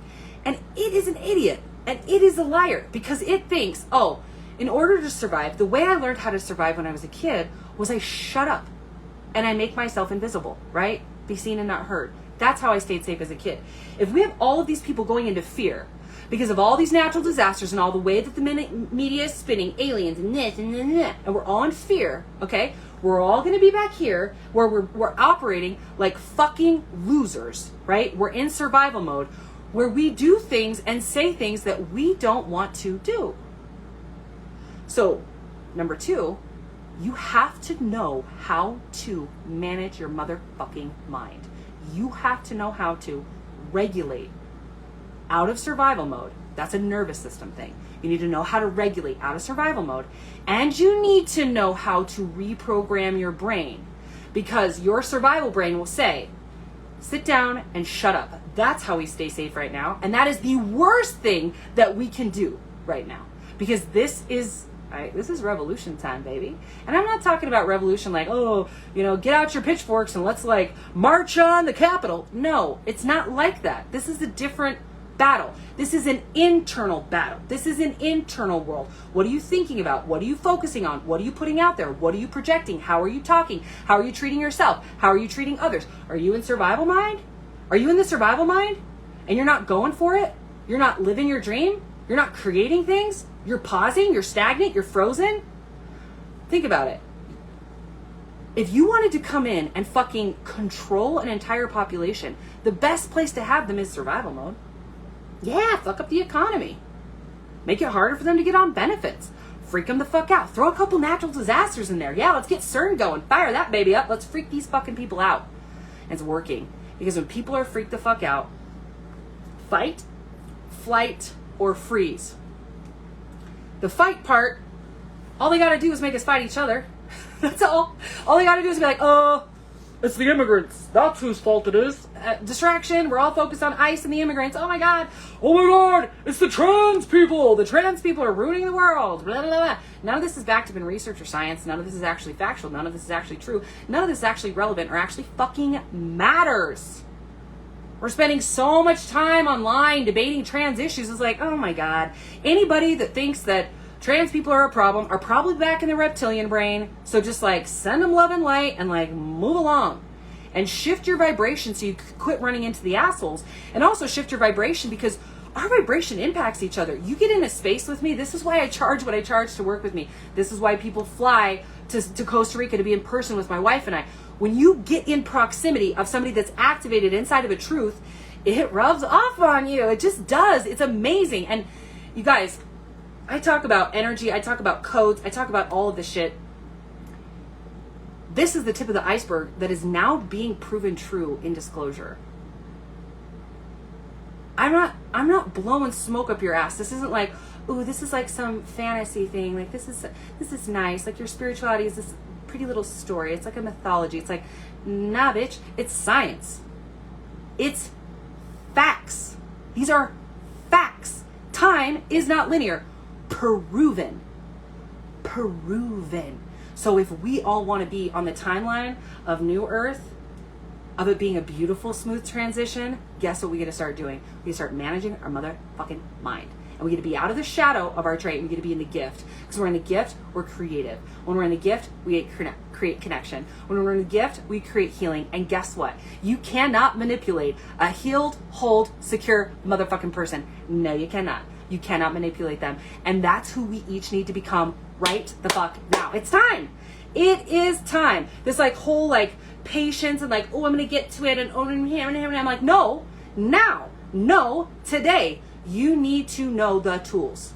And it is an idiot and it is a liar because it thinks, oh, in order to survive, the way I learned how to survive when I was a kid was I shut up and I make myself invisible, right? Be seen and not heard. That's how I stayed safe as a kid. If we have all of these people going into fear because of all these natural disasters and all the way that the media is spinning, aliens and this and that, and we're all in fear, okay? We're all going to be back here where we're operating like fucking losers, right? We're in survival mode where we do things and say things that we don't want to do. So, number 2, you have to know how to manage your motherfucking mind. You have to know how to regulate out of survival mode. That's a nervous system thing. You need to know how to regulate out of survival mode. And you need to know how to reprogram your brain, because your survival brain will say, sit down and shut up. That's how we stay safe right now. And that is the worst thing that we can do right now, because this is revolution time, baby. And I'm not talking about revolution like, oh, get out your pitchforks and let's like march on the Capitol. No, it's not like that. This is a different battle. This is an internal battle. This is an internal world. What are you thinking about? What are you focusing on? What are you putting out there? What are you projecting? How are you talking? How are you treating yourself? How are you treating others? Are you in survival mind? Are you in the survival mind and you're not going for it? You're not living your dream? You're not creating things? You're pausing? You're stagnant? You're frozen? Think about it. If you wanted to come in and fucking control an entire population, the best place to have them is survival mode. Yeah, fuck up the economy. Make it harder for them to get on benefits. Freak them the fuck out. Throw a couple natural disasters in there. Yeah, let's get CERN going. Fire that baby up. Let's freak these fucking people out. And it's working. Because when people are freaked the fuck out, fight, flight, or freeze. The fight part, all they gotta do is make us fight each other. That's all. All they gotta do is be like, it's the immigrants. That's whose fault it is. Distraction. We're all focused on ICE and the immigrants. Oh my God. It's the trans people. The trans people are ruining the world. Blah, blah, blah. None of this is backed up in research or science. None of this is actually factual. None of this is actually true. None of this is actually relevant or actually fucking matters. We're spending so much time online debating trans issues. It's like, oh my God. Anybody that thinks that trans people are a problem are probably back in the reptilian brain. So just like send them love and light and like move along and shift your vibration so you quit running into the assholes, and also shift your vibration because our vibration impacts each other. You get in a space with me. This is why I charge what I charge to work with me. This is why people fly to Costa Rica to be in person with my wife and I. When you get in proximity of somebody that's activated inside of a truth, it rubs off on you. It just does. It's amazing. And you guys, I talk about energy. I talk about codes. I talk about all of this shit. This is the tip of the iceberg that is now being proven true in disclosure. I'm not blowing smoke up your ass. This isn't like, ooh, this is like some fantasy thing. Like this is nice. Like your spirituality is this pretty little story. It's like a mythology. It's like, nah, bitch. It's science. It's facts. These are facts. Time is not linear. Proven. So if we all want to be on the timeline of New Earth, of it being a beautiful, smooth transition, guess what we got to start doing? We got to start managing our motherfucking mind. And we get to be out of the shadow of our trait. We get to be in the gift. Because when we're in the gift, we're creative. When we're in the gift, we create connection. When we're in the gift, we create healing. And guess what? You cannot manipulate a healed, whole, secure motherfucking person. No, you cannot. You cannot manipulate them. And that's who we each need to become right the fuck now. It's time. It is time. This like whole like patience and like, oh, I'm going to get to it. And I'm like, no, now, no, today. You need to know the tools.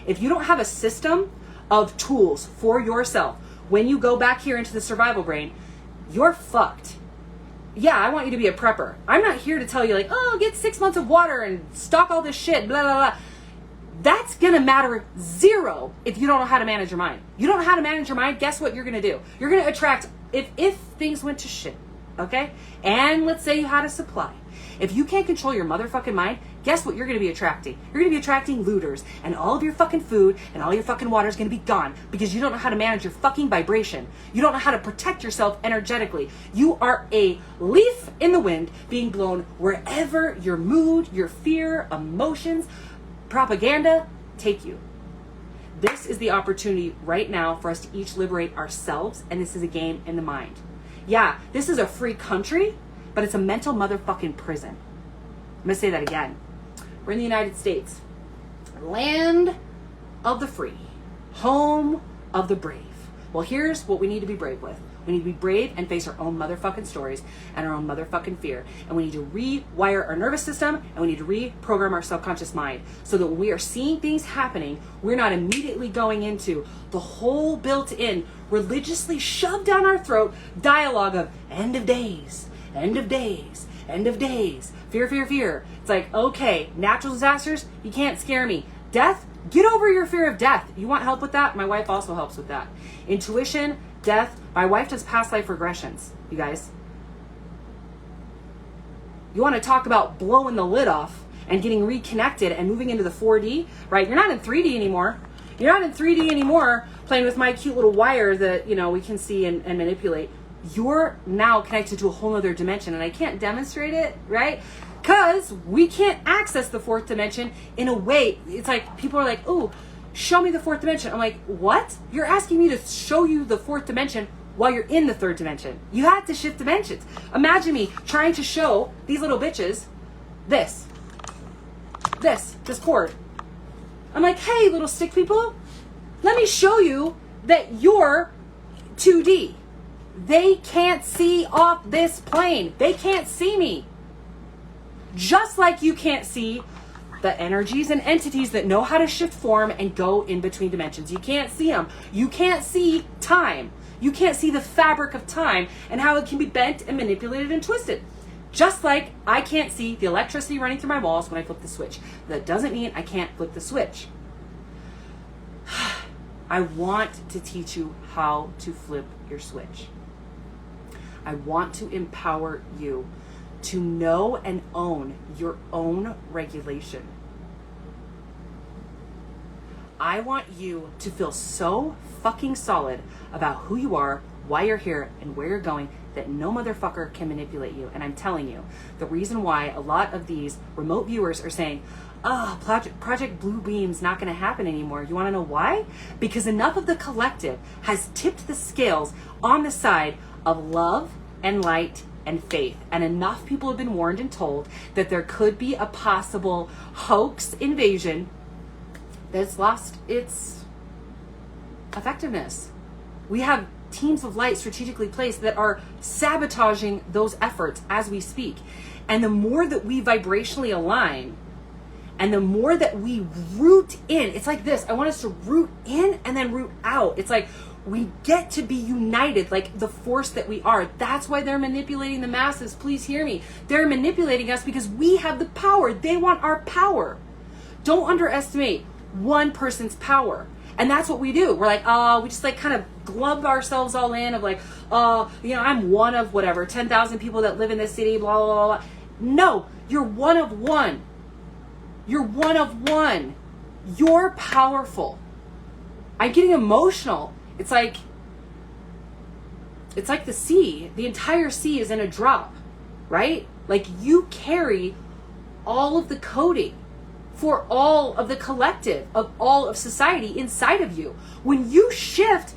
If you don't have a system of tools for yourself, when you go back here into the survival brain, you're fucked. Yeah, I want you to be a prepper. I'm not here to tell you like, oh, get 6 months of water and stock all this shit, blah, blah, blah. That's going to matter zero if you don't know how to manage your mind. You don't know how to manage your mind, guess what you're going to do? You're going to attract, if things went to shit, okay? And let's say you had a supply. If you can't control your motherfucking mind, guess what you're going to be attracting? You're going to be attracting looters, and all of your fucking food and all your fucking water is going to be gone because you don't know how to manage your fucking vibration. You don't know how to protect yourself energetically. You are a leaf in the wind being blown wherever your mood, your fear, emotions, propaganda take you. This is the opportunity right now for us to each liberate ourselves, and this is a game in the mind. Yeah, this is a free country, but it's a mental motherfucking prison. I'm going to say that again. We're in the United States. Land of the free. Home of the brave. Well, here's what we need to be brave with. We need to be brave and face our own motherfucking stories and our own motherfucking fear. And we need to rewire our nervous system, and we need to reprogram our subconscious mind so that when we are seeing things happening, we're not immediately going into the whole built-in, religiously shoved down our throat dialogue of end of days, end of days, end of days, fear, fear, fear. It's like, okay, natural disasters, you can't scare me. Death, get over your fear of death. You want help with that? My wife also helps with that. Intuition, death. My wife does past life regressions, you guys. You want to talk about blowing the lid off and getting reconnected and moving into the 4D, right? You're not in 3D anymore. You're not in 3D anymore playing with my cute little wire that, you know, we can see and manipulate. You're now connected to a whole other dimension, and I can't demonstrate it, right? Because we can't access the fourth dimension in a way. It's like people are like, oh, show me the fourth dimension. I'm like, what? You're asking me to show you the fourth dimension while you're in the third dimension. You have to shift dimensions. Imagine me trying to show these little bitches this cord. I'm like, hey, little stick people, let me show you that you're 2D. They can't see off this plane. They can't see me. Just like you can't see the energies and entities that know how to shift form and go in between dimensions. You can't see them. You can't see time. You can't see the fabric of time and how it can be bent and manipulated and twisted. Just like I can't see the electricity running through my walls when I flip the switch. That doesn't mean I can't flip the switch. I want to teach you how to flip your switch. I want to empower you to know and own your own regulation. I want you to feel so fucking solid about who you are, why you're here, and where you're going that no motherfucker can manipulate you. And I'm telling you, the reason why a lot of these remote viewers are saying, oh, Project Bluebeam's not going to happen anymore. You want to know why? Because enough of the collective has tipped the scales on the side of love and light and faith. And enough people have been warned and told that there could be a possible hoax invasion that's lost its effectiveness. We have teams of light strategically placed that are sabotaging those efforts as we speak. And the more that we vibrationally align, and the more that we root in, it's like this. I want us to root in and then root out. It's like we get to be united like the force that we are. That's why they're manipulating the masses. Please hear me. They're manipulating us because we have the power. They want our power. Don't underestimate one person's power. And that's what we do. We're like, we just like kind of glub ourselves all in of like, I'm one of whatever, 10,000 people that live in this city, blah, blah, blah, blah. No, you're one of one. You're one of one. You're powerful. I'm getting emotional. It's like the sea. The entire sea is in a drop, right? Like you carry all of the coding for all of the collective of all of society inside of you. When you shift,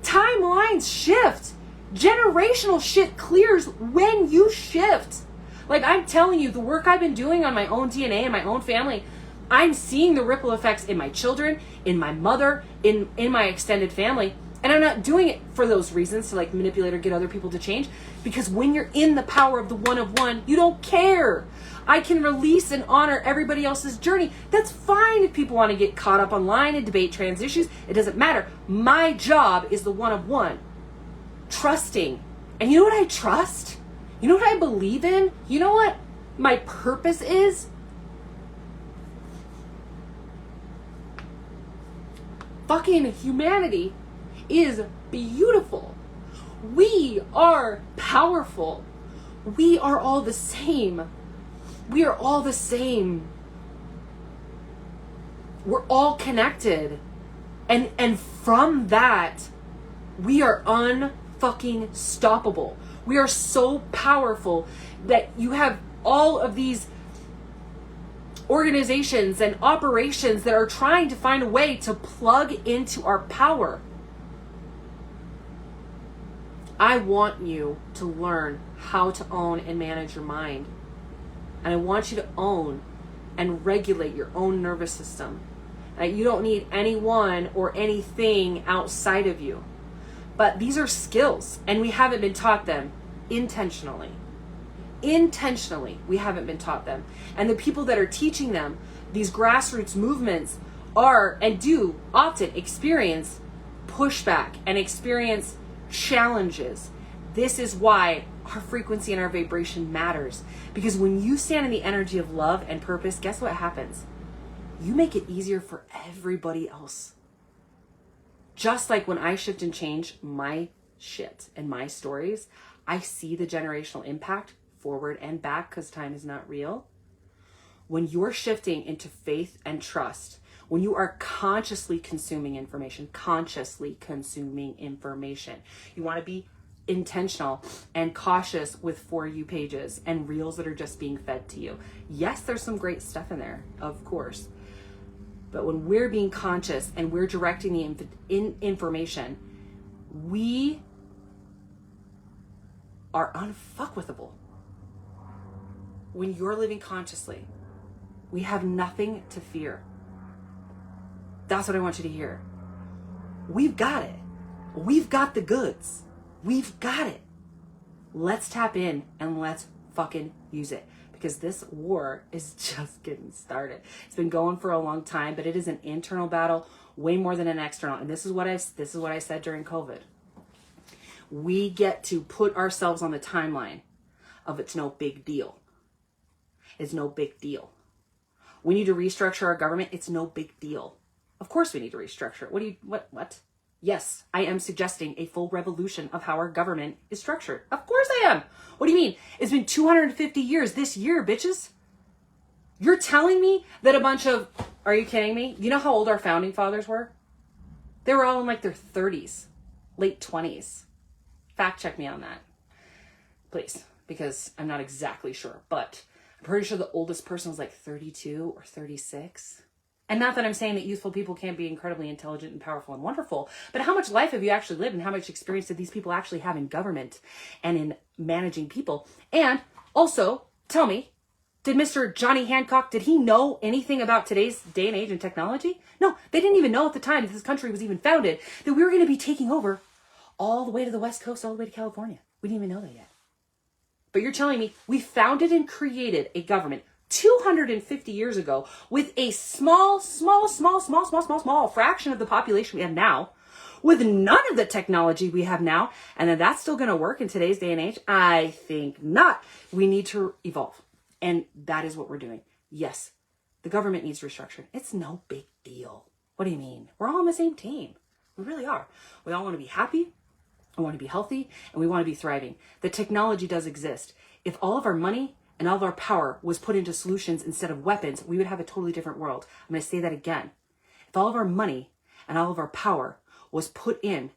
timelines shift. Generational shit clears when you shift. Like I'm telling you, the work I've been doing on my own DNA and my own family, I'm seeing the ripple effects in my children, in my mother, in my extended family. And I'm not doing it for those reasons to like manipulate or get other people to change. Because when you're in the power of the one of one, you don't care. I can release and honor everybody else's journey. That's fine if people want to get caught up online and debate trans issues. It doesn't matter. My job is the one of one. Trusting. And you know what I trust? You know what I believe in? You know what my purpose is? Fucking humanity is beautiful. We are powerful. We are all the same. We are all the same. We're all connected. And from that, we are unfucking stoppable. We are so powerful that you have all of these organizations and operations that are trying to find a way to plug into our power. I want you to learn how to own and manage your mind. And I want you to own and regulate your own nervous system. You don't need anyone or anything outside of you. But these are skills, and we haven't been taught them intentionally. Intentionally, we haven't been taught them. And the people that are teaching them, these grassroots movements, are and do often experience pushback and experience challenges. This is why our frequency and our vibration matters. Because when you stand in the energy of love and purpose, guess what happens? You make it easier for everybody else. Just like when I shift and change my shit and my stories, I see the generational impact forward and back because time is not real. When you're shifting into faith and trust, when you are consciously consuming information, you want to be intentional and cautious with For You pages and reels that are just being fed to you. Yes, there's some great stuff in there, of course. But when we're being conscious and we're directing the information, we are unfuckwithable. When you're living consciously, we have nothing to fear. That's what I want you to hear. We've got it. We've got the goods. We've got it. Let's tap in and let's fucking use it. Because this war is just getting started. It's been going for a long time, but it is an internal battle way more than an external. And this is what I said during COVID. We get to put ourselves on the timeline of it's no big deal. It's no big deal. We need to restructure our government. It's no big deal. Of course we need to restructure it. What? Yes, I am suggesting a full revolution of how our government is structured. Of course I am. What do you mean? It's been 250 years this year, bitches. You're telling me that a bunch of, are you kidding me? You know how old our founding fathers were? They were all in like their 30s, late 20s. Fact check me on that, please, because I'm not exactly sure, but I'm pretty sure the oldest person was like 32 or 36. And not that I'm saying that youthful people can't be incredibly intelligent and powerful and wonderful, but how much life have you actually lived and how much experience did these people actually have in government and in managing people? And also, tell me, did Mr. Johnny Hancock, did he know anything about today's day and age and technology? No, they didn't even know at the time that this country was even founded that we were going to be taking over all the way to the West Coast, all the way to California. We didn't even know that yet. But you're telling me we founded and created a government 250 years ago with a small fraction of the population we have now, with none of the technology we have now, and then that's still going to work in today's day and age? I think not. We need to evolve, and that is what we're doing. Yes, the government needs restructuring. It's no big deal. What do you mean? We're all on the same team. We really are. We all want to be happy, we want to be healthy, and we want to be thriving. The technology does exist. If all of our money and all of our power was put into solutions instead of weapons, we would have a totally different world. I'm going to say that again. If all of our money and all of our power was put in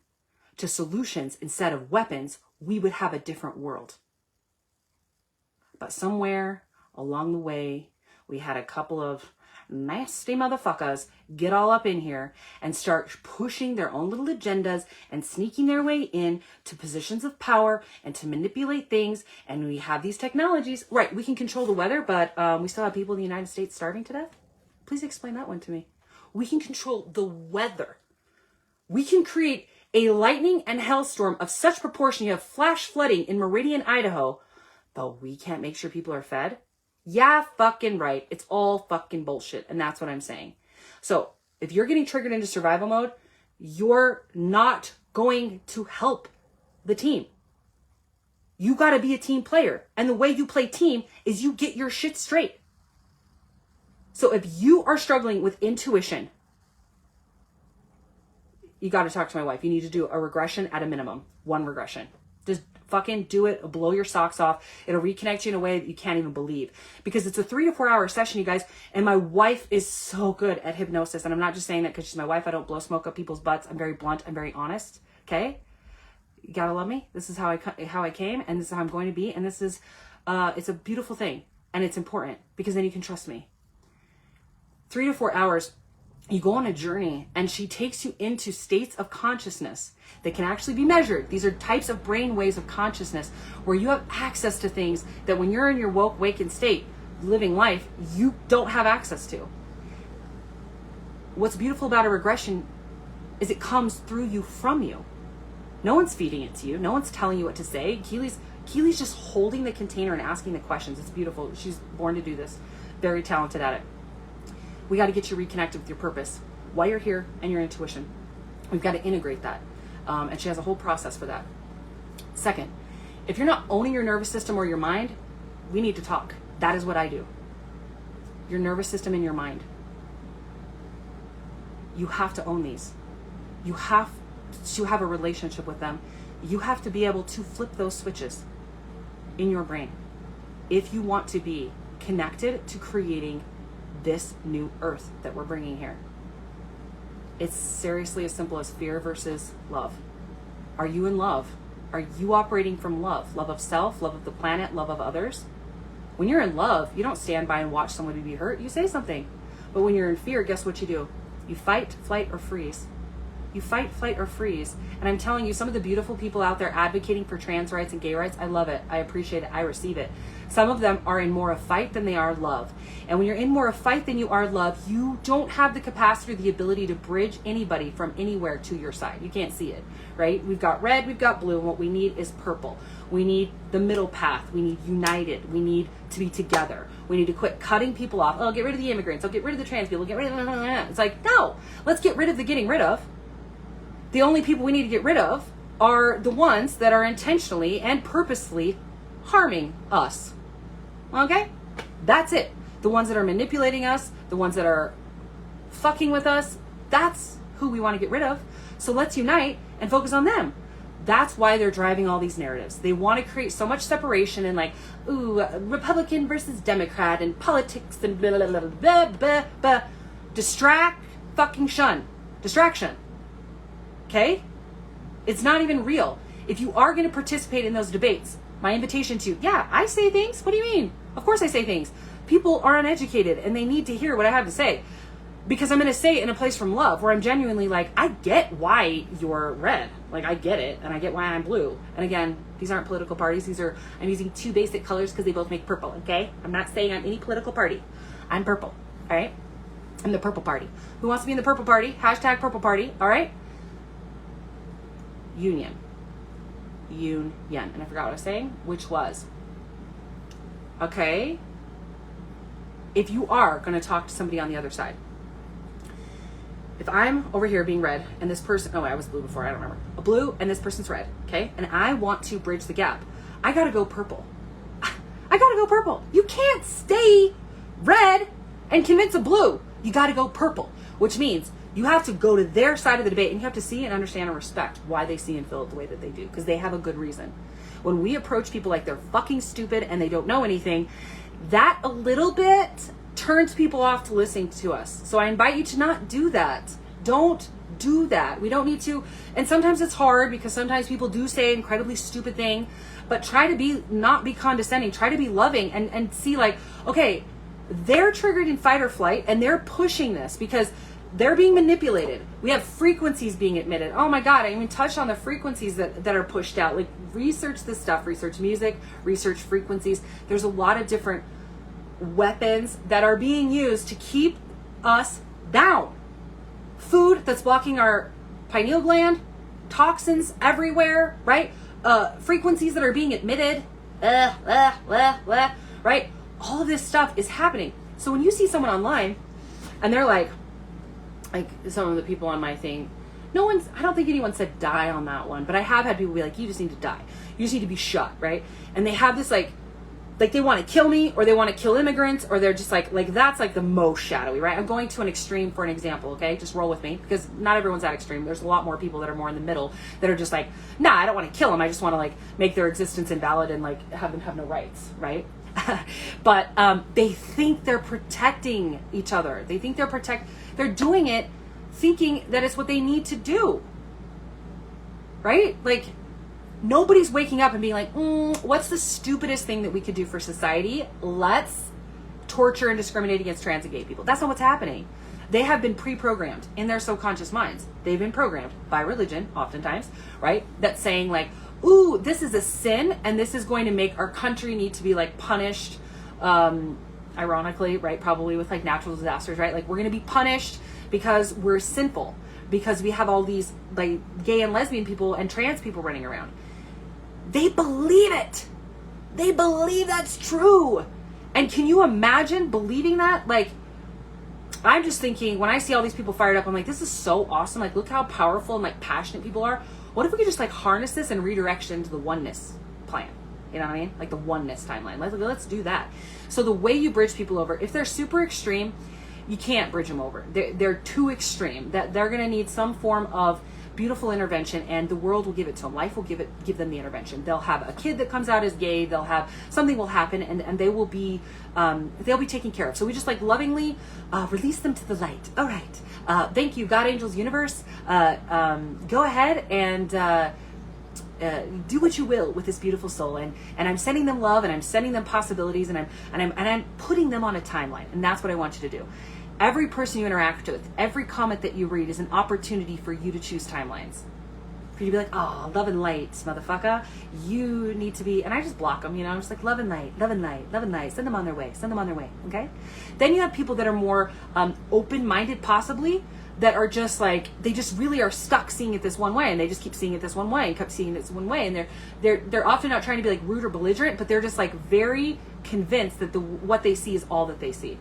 to solutions instead of weapons, we would have a different world. But somewhere along the way, we had a couple of nasty motherfuckers get all up in here and start pushing their own little agendas and sneaking their way in to positions of power and to manipulate things. And we have these technologies. Right, we can control the weather, but we still have people in the United States starving to death. Please explain that one to me. We can control the weather. We can create a lightning and hailstorm of such proportion. You have flash flooding in Meridian, Idaho, but we can't make sure people are fed. Yeah, fucking right. It's all fucking bullshit. And that's what I'm saying. So if you're getting triggered into survival mode, you're not going to help the team. You got to be a team player. And the way you play team is you get your shit straight. So if you are struggling with intuition, you got to talk to my wife. You need to do a regression at a minimum. One regression. Just fucking do it. Blow your socks off. It'll reconnect you in a way that you can't even believe. Because it's a 3 to 4 hour session, you guys. And my wife is so good at hypnosis. And I'm not just saying that because she's my wife. I don't blow smoke up people's butts. I'm very blunt. I'm very honest. Okay? You gotta love me. This is how I came. And this is how I'm going to be. And this is, it's a beautiful thing. And it's important. Because then you can trust me. 3 to 4 hours you go on a journey and she takes you into states of consciousness that can actually be measured. These are types of brain waves of consciousness where you have access to things that when you're in your woke, wakened state, living life, you don't have access to. What's beautiful about a regression is it comes through you, from you. No one's feeding it to you. No one's telling you what to say. Keely's just holding the container and asking the questions. It's beautiful. She's born to do this. Very talented at it. We got to get you reconnected with your purpose, why you're here, and your intuition. We've got to integrate that. And she has a whole process for that. Second, if you're not owning your nervous system or your mind, we need to talk. That is what I do. Your nervous system and your mind. You have to own these. You have to have a relationship with them. You have to be able to flip those switches in your brain if you want to be connected to creating this new earth that we're bringing here. It's seriously as simple as fear versus love. Are you in love? Are you operating from love? Love of self, love of the planet, love of others? When you're in love, you don't stand by and watch somebody be hurt. You say something. But when you're in fear, guess what you do? You fight, flight, or freeze. You fight, flight, or freeze. And I'm telling you, some of the beautiful people out there advocating for trans rights and gay rights, I love it. I appreciate it. I receive it. Some of them are in more of fight than they are love. And when you're in more of fight than you are love, you don't have the capacity or the ability to bridge anybody from anywhere to your side. You can't see it, right? We've got red, we've got blue, and what we need is purple. We need the middle path. We need united. We need to be together. We need to quit cutting people off. Oh, get rid of the immigrants. I'll get rid of the trans people. Get rid of... It's like, no, let's get rid of the getting rid of. The only people we need to get rid of are the ones that are intentionally and purposely harming us. Okay? That's it. The ones that are manipulating us, the ones that are fucking with us, that's who we want to get rid of. So let's unite and focus on them. That's why they're driving all these narratives. They want to create so much separation and like, ooh, Republican versus Democrat and politics and blah, blah, blah, blah, blah, blah. Distract, fucking shun. Distraction. Okay? It's not even real. If you are going to participate in those debates, my invitation to you, yeah, I say things. What do you mean? Of course I say things. People are uneducated and they need to hear what I have to say. Because I'm going to say it in a place from love where I'm genuinely like, I get why you're red. Like, I get it. And I get why I'm blue. And again, these aren't political parties. I'm using two basic colors because they both make purple, okay? I'm not saying I'm any political party. I'm purple, all right? I'm the purple party. Who wants to be in the purple party? Hashtag purple party, all right? Union. And I forgot what I was saying, which was, okay, if you are going to talk to somebody on the other side, if I'm over here being red and this person, oh, I was blue before, I don't remember, a blue and this person's red, okay, and I want to bridge the gap, I got to go purple. I got to go purple. You can't stay red and convince a blue. You got to go purple, which means you have to go to their side of the debate and you have to see and understand and respect why they see and feel it the way that they do, because they have a good reason. When we approach people like they're fucking stupid and they don't know anything, that a little bit turns people off to listening to us. So I invite you to not do that. Don't do that. We don't need to. And sometimes it's hard because sometimes people do say incredibly stupid thing, but try to not be condescending. Try to be loving and see like, okay, they're triggered in fight or flight and they're pushing this because they're being manipulated. We have frequencies being emitted. Oh my God, I even touched on the frequencies that are pushed out. Like, research this stuff, research music, research frequencies. There's a lot of different weapons that are being used to keep us down. Food that's blocking our pineal gland, toxins everywhere, right? Frequencies that are being emitted, right? All of this stuff is happening. So when you see someone online and they're like some of the people on my thing, I don't think anyone said die on that one, but I have had people be like, you just need to die. You just need to be shot, right? And they have this like they want to kill me or they want to kill immigrants or they're just like that's like the most shadowy, right? I'm going to an extreme for an example, okay? Just roll with me because not everyone's that extreme. There's a lot more people that are more in the middle that are just like, nah, I don't want to kill them. I just want to like make their existence invalid and like have them have no rights, right? But they think they're protecting each other. They think they're doing it thinking that it's what they need to do, right? Like, nobody's waking up and being like, what's the stupidest thing that we could do for society? Let's torture and discriminate against trans and gay people. That's not what's happening. They have been pre-programmed in their subconscious minds. They've been programmed by religion, oftentimes, right? That's saying like, ooh, this is a sin, and this is going to make our country need to be like punished, ironically, right? Probably with like natural disasters, right? Like we're going to be punished because we're sinful, because we have all these like gay and lesbian people and trans people running around. They believe it. They believe that's true. And can you imagine believing that? Like, I'm just thinking, when I see all these people fired up, I'm like, this is so awesome. Like, look how powerful and like passionate people are. What if we could just like harness this and redirect it into the oneness plan? You know what I mean? Like the oneness timeline. Let's do that. So the way you bridge people over, if they're super extreme, you can't bridge them over. They're too extreme. That they're going to need some form of beautiful intervention, and the world will give it to them. Life will give them the intervention. They'll have a kid that comes out as gay. They'll have something will happen, and they will be they'll be taken care of. So we just like lovingly release them to the light. All right. Thank you, God, angels, universe. Go ahead and do what you will with this beautiful soul, and I'm sending them love, and I'm sending them possibilities, and I'm putting them on a timeline, and that's what I want you to do. Every person you interact with, every comment that you read is an opportunity for you to choose timelines. For you to be like, oh, love and light, motherfucker. You need to be, and I just block them, you know, I'm just like, love and light, love and light, love and light. Send them on their way, okay? Then you have people that are more open-minded, possibly, that are just like, they just really are stuck seeing it this one way, and they just keep seeing it this one way, and kept seeing it this one way, and they're often not trying to be like rude or belligerent, but they're just like very convinced that what they see is all that they see.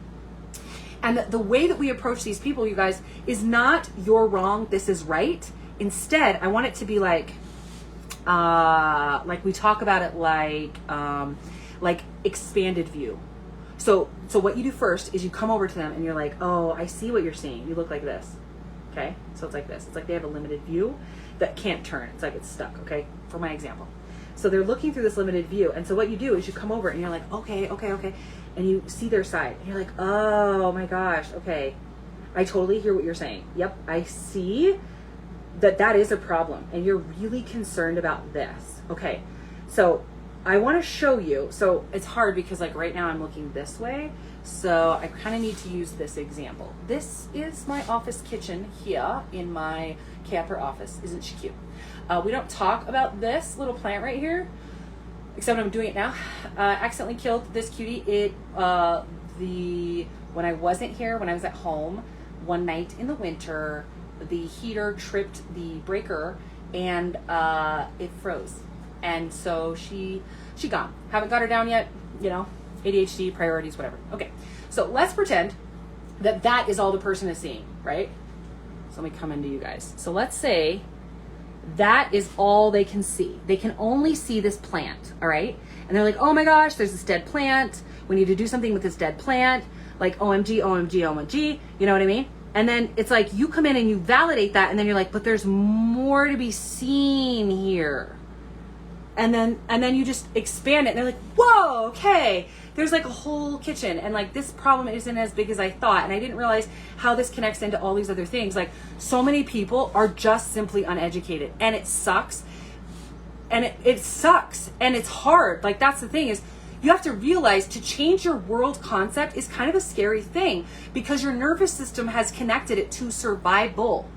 And the way that we approach these people, you guys, is not you're wrong, this is right. Instead, I want it to be like we talk about it like expanded view. So what you do first is you come over to them and you're like, oh, I see what you're seeing. You look like this. Okay? So it's like this. It's like they have a limited view that can't turn. It's like it's stuck, okay? For my example. So they're looking through this limited view. And so what you do is you come over and you're like, okay. And you see their side. And you're like, oh my gosh, okay. I totally hear what you're saying. Yep, I see that is a problem. And you're really concerned about this. Okay, so I want to show you. So it's hard because like right now I'm looking this way. So I kind of need to use this example. This is my office kitchen here in my camper office. Isn't she cute? We don't talk about this little plant right here, except I'm doing it now. Accidentally killed this cutie. When I wasn't here, when I was at home, one night in the winter, the heater tripped the breaker and it froze. And so she gone. Haven't got her down yet, you know, ADHD, priorities, whatever. Okay, so let's pretend that is all the person is seeing, right? So let me come into you guys. So let's say that is all they can see. They can only see this plant, all right? And they're like, oh my gosh, there's this dead plant. We need to do something with this dead plant. Like, OMG, OMG, OMG. You know what I mean? And then it's like you come in and you validate that, and then you're like, but there's more to be seen here. And then you just expand it, and they're like, whoa, okay. There's like a whole kitchen, and like this problem isn't as big as I thought, and I didn't realize how this connects into all these other things. Like, so many people are just simply uneducated, and it sucks. And it sucks, and it's hard. Like, that's the thing, is you have to realize to change your world concept is kind of a scary thing, because your nervous system has connected it to survival.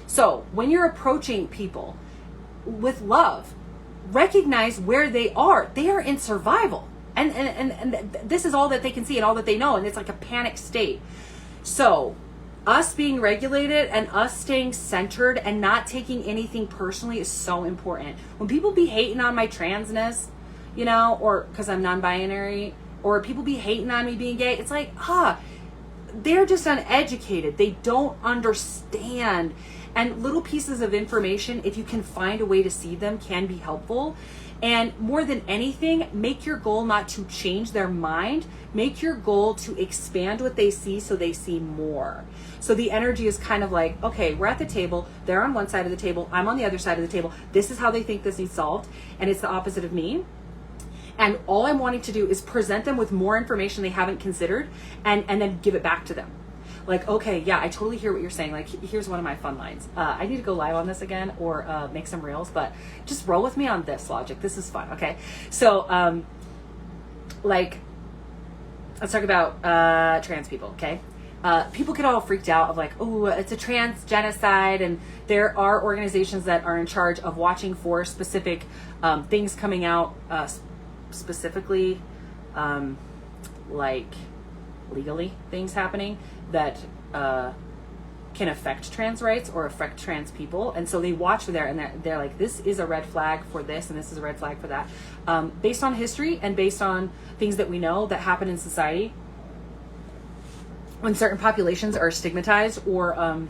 So when you're approaching people with love, recognize where they are. They are in survival. And this is all that they can see and all that they know. And it's like a panic state. So us being regulated and us staying centered and not taking anything personally is so important. When people be hating on my transness, you know, or because I'm non-binary, or people be hating on me being gay, it's like, they're just uneducated. They don't understand. And little pieces of information, if you can find a way to see them, can be helpful. And more than anything, make your goal not to change their mind. Make your goal to expand what they see so they see more. So the energy is kind of like, okay, we're at the table. They're on one side of the table. I'm on the other side of the table. This is how they think this needs solved. And it's the opposite of me. And all I'm wanting to do is present them with more information they haven't considered, and then give it back to them. Like, okay, yeah, I totally hear what you're saying. Like, here's one of my fun lines. I need to go live on this again, or make some reels, but just roll with me on this logic. This is fun, okay? So, like, let's talk about trans people, okay? people get all freaked out of like, oh, it's a trans genocide, and there are organizations that are in charge of watching for specific things coming out, specifically like legally things happening that can affect trans rights or affect trans people. And so they watch for there, and they're like, this is a red flag for this, and this is a red flag for that. Based on history and based on things that we know that happen in society, when certain populations are stigmatized or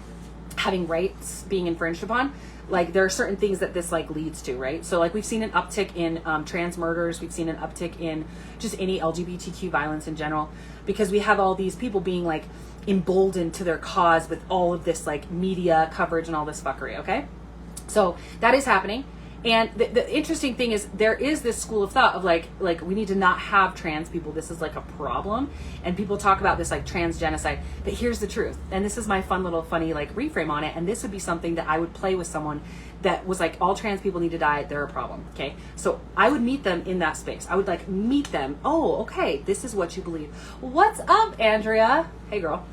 having rights being infringed upon, like there are certain things that this like leads to, right? So like we've seen an uptick in trans murders, we've seen an uptick in just any LGBTQ violence in general, because we have all these people being like emboldened to their cause with all of this like media coverage and all this fuckery, okay? So that is happening. And the interesting thing is there is this school of thought of like we need to not have trans people. This is like a problem. And people talk about this like trans genocide. But here's the truth. And this is my fun little funny like reframe on it. And this would be something that I would play with someone that was like, all trans people need to die. They're a problem. Okay. So I would meet them in that space. I would like meet them. Oh, okay. This is what you believe. What's up, Andrea? Hey, girl.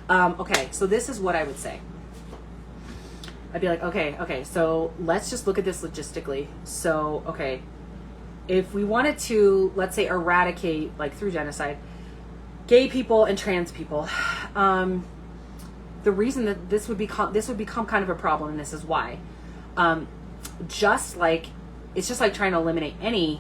Okay. So this is what I would say. I'd be like, okay, so let's just look at this logistically. So, okay, if we wanted to, let's say, eradicate, like through genocide, gay people and trans people, the reason that this would become kind of a problem, and this is why, just like, it's just like trying to eliminate any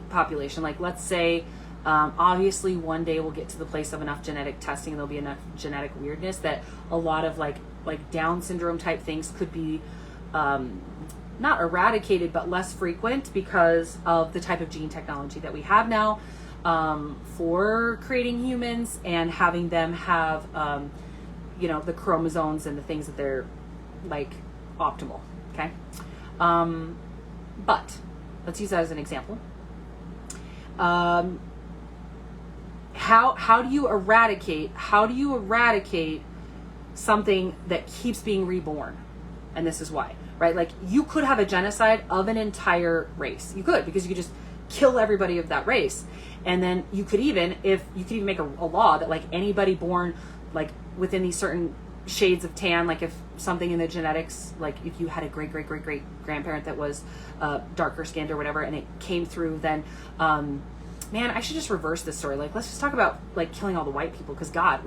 population. Like, let's say, obviously one day we'll get to the place of enough genetic testing, there'll be enough genetic weirdness that a lot of like Down syndrome type things could be not eradicated, but less frequent because of the type of gene technology that we have now for creating humans and having them have, the chromosomes and the things that they're like optimal. Okay. But let's use that as an example. How do you eradicate something that keeps being reborn? And this is why, right? Like you could have a genocide of an entire race. You could, because you could just kill everybody of that race. And then you could even make a law that like anybody born like within these certain shades of tan, like if something in the genetics, like if you had a great grandparent that was darker skinned or whatever, and it came through, then man, I should just reverse this story. Like, let's just talk about like killing all the white people, because God,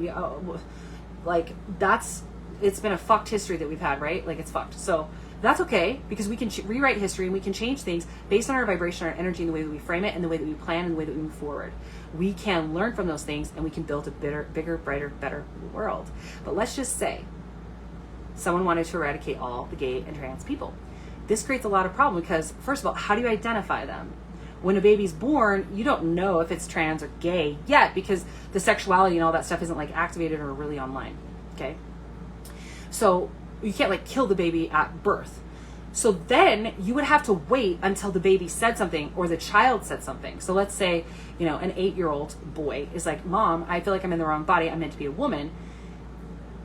it's been a fucked history that we've had, right? Like it's fucked. So that's okay, because we can rewrite history and we can change things based on our vibration, our energy, and the way that we frame it, and the way that we plan, and the way that we move forward. We can learn from those things, and we can build a bigger, brighter, better world. But let's just say someone wanted to eradicate all the gay and trans people. This creates a lot of problem because, first of all, how do you identify them? When a baby's born, you don't know if it's trans or gay yet, because the sexuality and all that stuff isn't like activated or really online. Okay. So you can't like kill the baby at birth. So then you would have to wait until the baby said something or the child said something. So let's say, an 8-year-old boy is like, Mom, I feel like I'm in the wrong body. I'm meant to be a woman.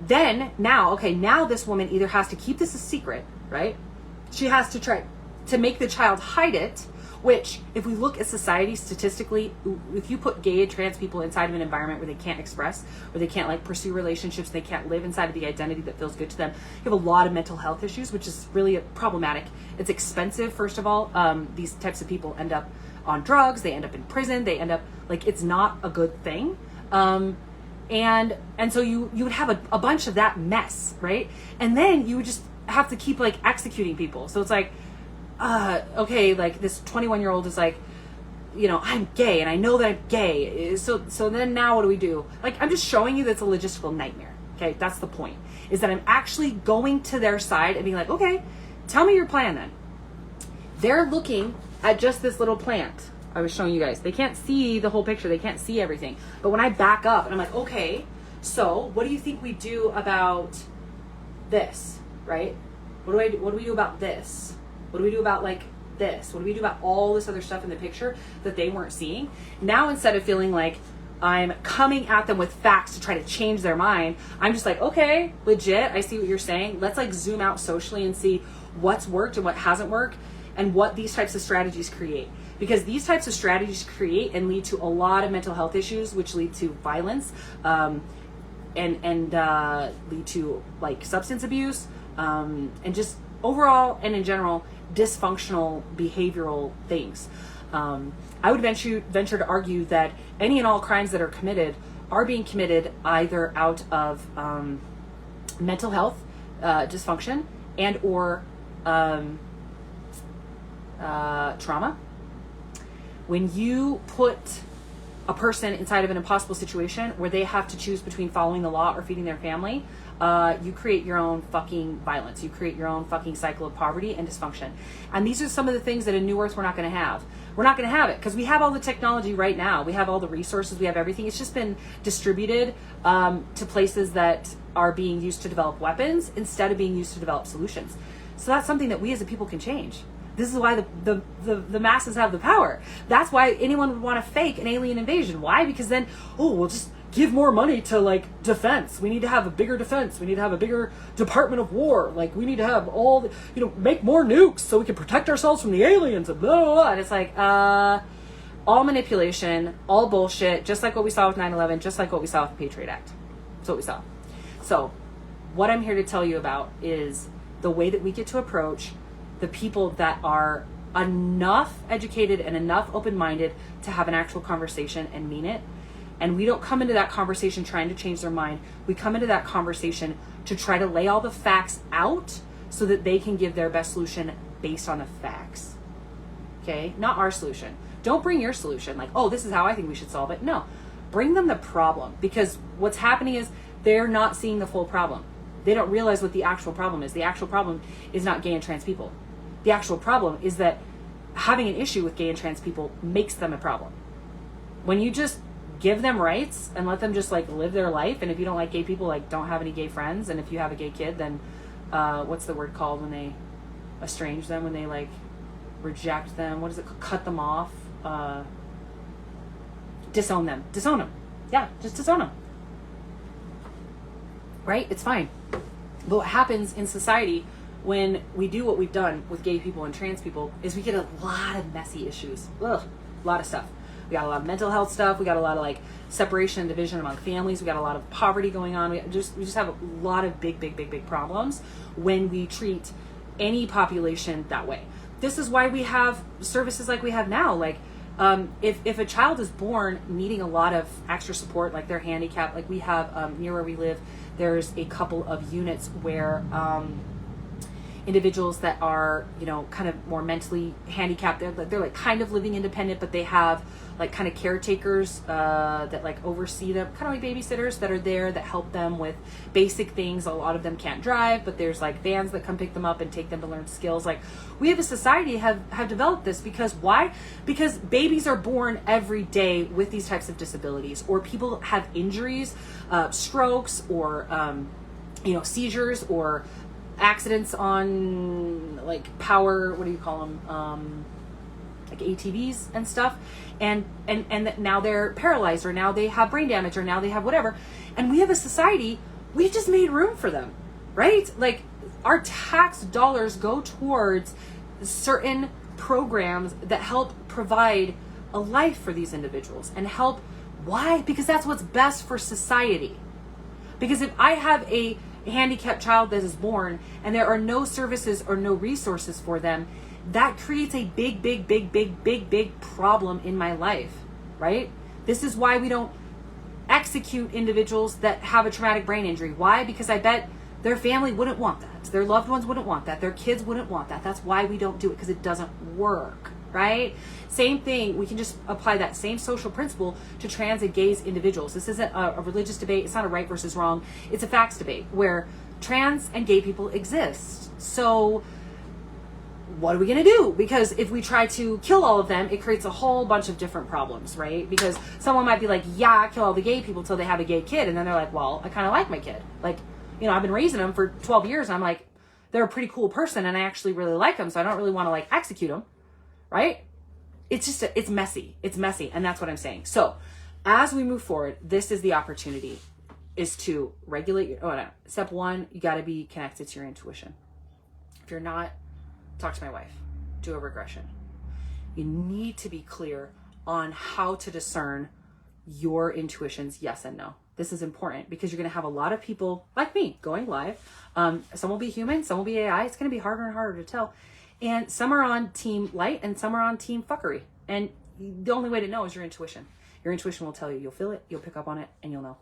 Then now this woman either has to keep this a secret, right? She has to try to make the child hide it, which, if we look at society statistically, if you put gay and trans people inside of an environment where they can't express, where they can't like pursue relationships, they can't live inside of the identity that feels good to them, you have a lot of mental health issues, which is really problematic. It's expensive, first of all. These types of people end up on drugs, they end up in prison, they end up, like, it's not a good thing. And so you would have a bunch of that mess, right? And then you would just have to keep like executing people. So it's like, okay, like this 21-year-old is like, I'm gay and I know that I'm gay. So then now what do we do? Like, I'm just showing you that's a logistical nightmare. Okay. That's the point, is that I'm actually going to their side and being like, okay, tell me your plan then. They're looking at just this little plant I was showing you guys. They can't see the whole picture. They can't see everything. But when I back up and I'm like, okay, so what do you think we do about this, right? What do we do about this? What do we do about like this? What do we do about all this other stuff in the picture that they weren't seeing? Now, instead of feeling like I'm coming at them with facts to try to change their mind, I'm just like, okay, legit, I see what you're saying. Let's like zoom out socially and see what's worked and what hasn't worked and what these types of strategies create. Because these types of strategies create and lead to a lot of mental health issues, which lead to violence, and lead to like substance abuse, and just overall and in general dysfunctional behavioral things. I would venture to argue that any and all crimes that are committed are being committed either out of mental health dysfunction and or trauma. When you put a person inside of an impossible situation where they have to choose between following the law or feeding their family, you create your own fucking violence. You create your own fucking cycle of poverty and dysfunction. And these are some of the things that in New Earth we're not going to have. We're not going to have it because we have all the technology right now. We have all the resources. We have everything. It's just been distributed to places that are being used to develop weapons instead of being used to develop solutions. So that's something that we as a people can change. This is why the masses have the power. That's why anyone would want to fake an alien invasion. Why? Because then, we'll just give more money to like defense. We need to have a bigger defense. We need to have a bigger Department of War. Like we need to have all the, make more nukes so we can protect ourselves from the aliens and blah, blah, blah. And it's like, all manipulation, all bullshit, just like what we saw with 9/11, just like what we saw with the Patriot Act. That's what we saw. So what I'm here to tell you about is the way that we get to approach the people that are enough educated and enough open-minded to have an actual conversation and mean it. And we don't come into that conversation trying to change their mind. We come into that conversation to try to lay all the facts out so that they can give their best solution based on the facts. Okay? Not our solution. Don't bring your solution like, this is how I think we should solve it. No. Bring them the problem, because what's happening is they're not seeing the full problem. They don't realize what the actual problem is. The actual problem is not gay and trans people. The actual problem is that having an issue with gay and trans people makes them a problem. When you just give them rights and let them just like live their life, and if you don't like gay people, like don't have any gay friends, and if you have a gay kid, then what's the word called when they estrange them, when they like reject them? What is it? Cut them off? Disown them. Disown them. Yeah, just disown them. Right? It's fine. But what happens in society when we do what we've done with gay people and trans people is we get a lot of messy issues. Ugh, a lot of stuff. We got a lot of mental health stuff. We got a lot of like separation and division among families. We got a lot of poverty going on. We just have a lot of big problems when we treat any population that way. This is why we have services like we have now. Like if a child is born needing a lot of extra support, like they're handicapped, like we have near where we live, there's a couple of units where individuals that are, kind of more mentally handicapped, they're like kind of living independent, but they have like kind of caretakers that like oversee them, kind of like babysitters that are there that help them with basic things. A lot of them can't drive, but there's like vans that come pick them up and take them to learn skills. Like we have a society have developed this because why? Because babies are born every day with these types of disabilities, or people have injuries, strokes, or seizures, or accidents on like power, what do you call them, like ATVs and stuff, and now they're paralyzed, or now they have brain damage, or now they have whatever, and we have a society, we've just made room for them, right? Like our tax dollars go towards certain programs that help provide a life for these individuals and help. Why? Because that's what's best for society. Because if I have a handicapped child that is born and there are no services or no resources for them, that creates a big problem in my life, right? This is why we don't execute individuals that have a traumatic brain injury. Why? Because I bet their family wouldn't want that. Their loved ones wouldn't want that. Their kids wouldn't want that. That's why we don't do it, because it doesn't work, right? Same thing, we can just apply that same social principle to trans and gays individuals. This isn't a religious debate. It's not a right versus wrong. It's a facts debate where trans and gay people exist. So what are we going to do? Because if we try to kill all of them, it creates a whole bunch of different problems, right? Because someone might be like, yeah, kill all the gay people till they have a gay kid. And then they're like, well, I kind of like my kid. Like, I've been raising them for 12 years and I'm like, they're a pretty cool person and I actually really like them. So I don't really want to like execute them, right? It's just, it's messy. It's messy. And that's what I'm saying. So as we move forward, this is the opportunity, is to regulate your, step one, you got to be connected to your intuition. If you're not, talk to my wife, do a regression. You need to be clear on how to discern your intuition's yes and no. This is important because you're going to have a lot of people like me going live. Some will be human, some will be AI. It's going to be harder and harder to tell. And some are on team light and some are on team fuckery. And the only way to know is your intuition. Your intuition will tell you. You'll feel it, you'll pick up on it, and you'll know.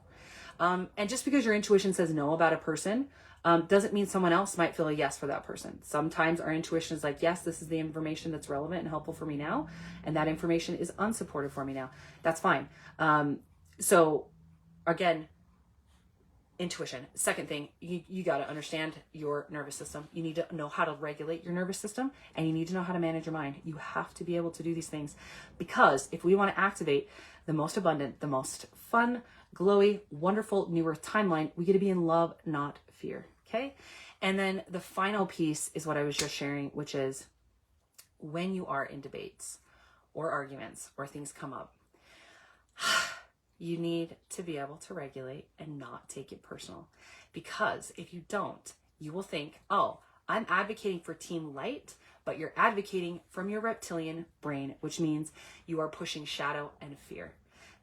And just because your intuition says no about a person doesn't mean someone else might feel a yes for that person. Sometimes our intuition is like, yes, this is the information that's relevant and helpful for me now. And that information is unsupportive for me now. That's fine. So again, intuition. Second thing, you got to understand your nervous system. You need to know how to regulate your nervous system, and you need to know how to manage your mind. You have to be able to do these things, because if we want to activate the most abundant, the most fun, glowy, wonderful New Earth timeline, we get to be in love, not fear. Okay. And then the final piece is what I was just sharing, which is when you are in debates or arguments or things come up, you need to be able to regulate and not take it personal. Because if you don't, you will think, oh, I'm advocating for team light, but you're advocating from your reptilian brain, which means you are pushing shadow and fear.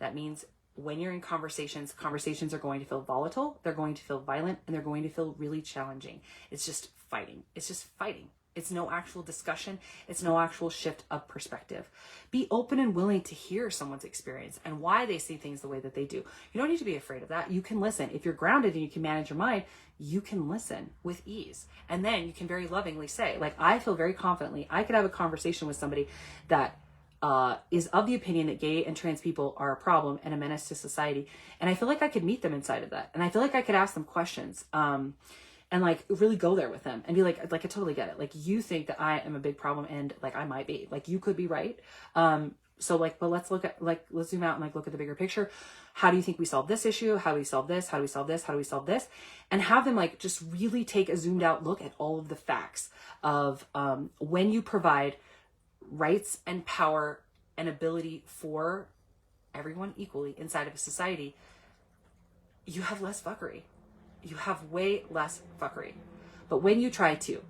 That means when you're in conversations are going to feel volatile, they're going to feel violent, and they're going to feel really challenging. It's just fighting. It's just fighting. It's no actual discussion. It's no actual shift of perspective. Be open and willing to hear someone's experience and why they see things the way that they do. You don't need to be afraid of that. You can listen. If you're grounded and you can manage your mind, you can listen with ease. And then you can very lovingly say, like, I feel very confidently, I could have a conversation with somebody that is of the opinion that gay and trans people are a problem and a menace to society. And I feel like I could meet them inside of that. And I feel like I could ask them questions. And like really go there with them and be like I totally get it. Like, you think that I am a big problem, and like I might be. Like, you could be right. So like, but let's look at, like, let's zoom out and like look at the bigger picture. How do you think we solve this issue? How do we solve this? How do we solve this? How do we solve this? And have them like just really take a zoomed out look at all of the facts of when you provide rights and power and ability for everyone equally inside of a society, you have less fuckery. You have way less fuckery. But when you try to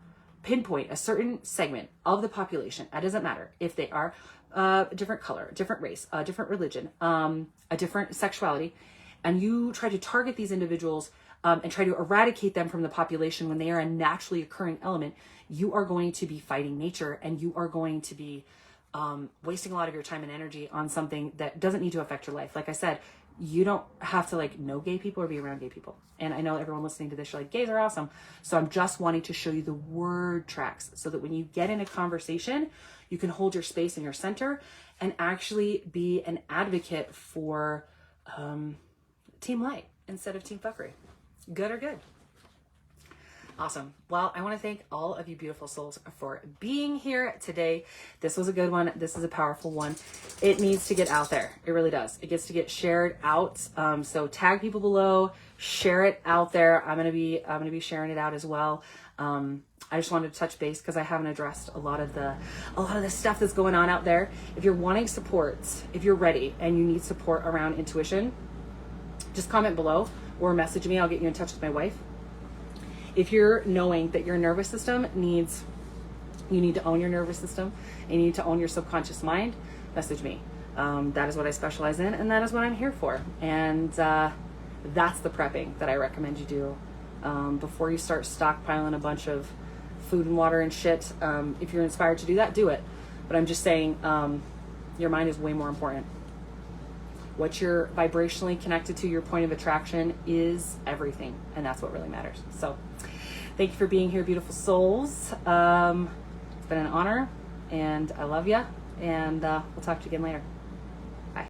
pinpoint a certain segment of the population, it doesn't matter if they are a different color, a different race, a different religion, a different sexuality, and you try to target these individuals and try to eradicate them from the population when they are a naturally occurring element, you are going to be fighting nature, and you are going to be wasting a lot of your time and energy on something that doesn't need to affect your life. Like I said, you don't have to like know gay people or be around gay people. And I know everyone listening to this, you're like, gays are awesome. So I'm just wanting to show you the word tracks so that when you get in a conversation, you can hold your space in your center and actually be an advocate for team light instead of team fuckery. Good or good? Awesome. Well, I want to thank all of you beautiful souls for being here today. This was a good one. This is a powerful one. It needs to get out there. It really does. It gets to get shared out. So tag people below, share it out there. I'm going to be sharing it out as well. I just wanted to touch base because I haven't addressed a lot of the stuff that's going on out there. If you're wanting support, if you're ready and you need support around intuition, just comment below or message me. I'll get you in touch with my wife. If you're knowing that your nervous system you need to own your nervous system and you need to own your subconscious mind, message me. That is what I specialize in, and that is what I'm here for. And that's the prepping that I recommend you do before you start stockpiling a bunch of food and water and shit. If you're inspired to do that, do it. But I'm just saying, your mind is way more important. What you're vibrationally connected to, your point of attraction, is everything. And that's what really matters. So thank you for being here, beautiful souls. It's been an honor, and I love you. And we'll talk to you again later.